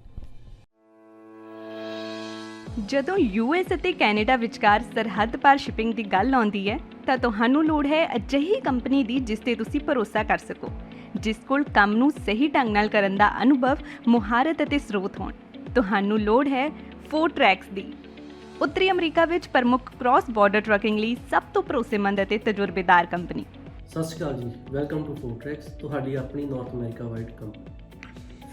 ਜਦੋਂ ਯੂਐਸ ਅਤੇ ਕੈਨੇਡਾ ਵਿਚਕਾਰ ਸਰਹੱਦ ਪਾਰ ਸ਼ਿਪਿੰਗ ਦੀ ਗੱਲ ਆਉਂਦੀ ਹੈ ਤਾਂ ਤੁਹਾਨੂੰ ਲੋੜ ਹੈ ਅਜਿਹੀ ਕੰਪਨੀ ਦੀ ਜਿਸ ਤੇ ਤੁਸੀਂ ਭਰੋਸਾ ਕਰ ਸਕੋ, ਜਿਸ ਕੋਲ ਕੰਮ ਨੂੰ ਸਹੀ ਢੰਗ ਨਾਲ ਕਰਨ ਦਾ ਅਨੁਭਵ, ਮੁਹਾਰਤ ਅਤੇ ਸਰੋਤ ਹੋਣ। ਤੁਹਾਨੂੰ ਲੋੜ ਹੈ ਫੋਰਟਰੈਕਸ ਦੀ। ਉੱਤਰੀ ਅਮਰੀਕਾ ਵਿੱਚ ਪ੍ਰਮੁੱਖ ਕ੍ਰਾਸ ਬਾਰਡਰ ਟਰੱਕਿੰਗ ਲਈ ਸਭ ਤੋਂ ਭਰੋਸੇਮੰਦ ਅਤੇ ਤਜਰਬੇਕਾਰ ਕੰਪਨੀ। ਸਤਿ ਸ਼੍ਰੀ ਅਕਾਲ ਜੀ, ਵੈਲਕਮ ਟੂ ਫੋਰਟਰੈਕਸ, ਤੁਹਾਡੀ ਆਪਣੀ ਨਾਰਥ ਅਮਰੀਕਾ ਵਾਈਡ ਕੰਪਨੀ।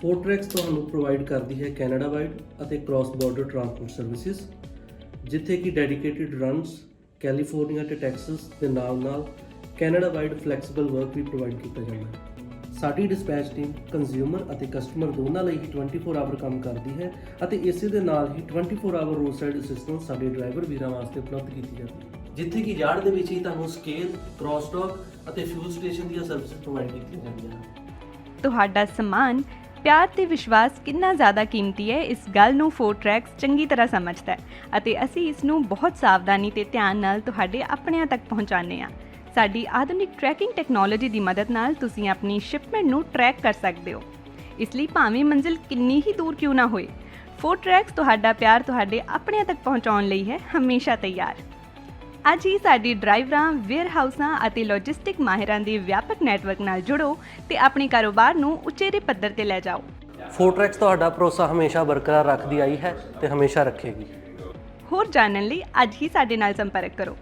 ਫੋਰਟਰੈਕਸ ਤੁਹਾਨੂੰ ਪ੍ਰੋਵਾਈਡ ਕਰਦੀ ਹੈ ਕੈਨੇਡਾ ਵਾਈਡ ਅਤੇ ਕ੍ਰਾਸ ਬਾਰਡਰ ਟਰਾਂਸਪੋਰਟ ਸਰਵਿਸਿਜ਼, ਜਿੱਥੇ ਕਿ ਡੈਡੀਕੇਟਿਡ ਰਨਸ ਕੈਲੀਫੋਰਨੀਆ ਤੇ ਟੈਕਸਸ ਦੇ ਨਾਲ ਕੈਨੇਡਾ ਵਾਈਡ ਫਲੈਕਸੀਬਲ ਵਰਕ ਵੀ ਪ੍ਰੋਵਾਈਡ ਕੀਤਾ ਜਾਂਦਾ ਹੈ। ਸਾਡੀ ਡਿਸਪੈਚ ਟੀਮ ਕੰਜ਼ਿਊਮਰ ਅਤੇ ਕਸਟਮਰ ਦੋਨਾਂ ਲਈ ਹੀ 24 ਆਵਰ ਕੰਮ ਕਰਦੀ ਹੈ ਅਤੇ ਇਸੇ ਦੇ ਨਾਲ ਹੀ 24 ਆਵਰ ਰੋਡ ਸਾਈਡ ਅਸਿਸਟੈਂਸ ਸਾਡੇ ਡਰਾਈਵਰ ਵੀਰਾਂ ਵਾਸਤੇ ਉਪਲਬਧ ਕੀਤੀ ਜਾਂਦੀ ਹੈ, ਜਿੱਥੇ ਕਿ ਯਾਰਡ ਦੇ ਵਿੱਚ ਹੀ ਤੁਹਾਨੂੰ ਸਕੇਲ, ਕ੍ਰਾਸ ਟਾਕ ਅਤੇ ਫਿਊਲ ਸਟੇਸ਼ਨ ਦੀਆਂ ਸਰਵਿਸ ਪ੍ਰੋਵਾਈਡ ਕੀਤੀਆਂ ਜਾਂਦੀਆਂ ਹਨ। ਤੁਹਾਡਾ ਸਮਾਨ ਪਿਆਰ ਤੇ ਵਿਸ਼ਵਾਸ ਕਿੰਨਾ ਜ਼ਿਆਦਾ ਕੀਮਤੀ ਹੈ, ਇਸ ਗੱਲ ਨੂੰ ਫੋਰਟਰੈਕਸ ਚੰਗੀ ਤਰ੍ਹਾਂ ਸਮਝਦਾ ਹੈ ਅਤੇ ਅਸੀਂ ਇਸ ਨੂੰ ਬਹੁਤ ਸਾਵਧਾਨੀ ਤੇ ਧਿਆਨ ਨਾਲ ਤੁਹਾਡੇ ਆਪਣਿਆਂ ਤੱਕ ਪਹੁੰਚਾਉਂਦੇ ਹਾਂ। ਸਾਡੀ ਆਧੁਨਿਕ ਟਰੈਕਿੰਗ ਟੈਕਨੋਲੋਜੀ ਦੀ ਮਦਦ ਨਾਲ ਤੁਸੀਂ ਆਪਣੀ ਸ਼ਿਪਮੈਂਟ ਨੂੰ ਟਰੈਕ ਕਰ ਸਕਦੇ ਹੋ। ਇਸ ਲਈ ਭਾਵੇਂ ਮੰਜ਼ਿਲ ਕਿੰਨੀ ਹੀ ਦੂਰ ਕਿਉਂ ਨਾ ਹੋਏ, ਫੋਰਟਰੈਕਸ ਤੁਹਾਡਾ ਪਿਆਰ ਤੁਹਾਡੇ ਆਪਣਿਆਂ ਤੱਕ ਪਹੁੰਚਾਉਣ ਲਈ ਹੈ ਹਮੇਸ਼ਾ ਤਿਆਰ। ਅੱਜ ਹੀ ਸਾਡੀ ਡਰਾਈਵਰਾਂ, ਵੇਅਰਹਾਊਸਾਂ ਅਤੇ ਲੌਜਿਸਟਿਕ ਮਾਹਿਰਾਂ ਦੇ ਵਿਆਪਕ ਨੈਟਵਰਕ ਨਾਲ ਜੁੜੋ ਤੇ ਆਪਣੇ ਕਾਰੋਬਾਰ ਨੂੰ ਉਚੇਰੇ ਪੱਧਰ ਤੇ ਲੈ ਜਾਓ। ਫੋਰਟਰੈਕਸ ਤੁਹਾਡਾ ਭਰੋਸਾ ਹਮੇਸ਼ਾ ਬਰਕਰਾਰ ਰੱਖਦੀ ਆਈ ਹੈ ਤੇ ਹਮੇਸ਼ਾ ਰੱਖੇਗੀ। ਹੋਰ ਜਾਣਨ ਲਈ ਅੱਜ ਹੀ ਸਾਡੇ ਨਾਲ ਸੰਪਰਕ ਕਰੋ।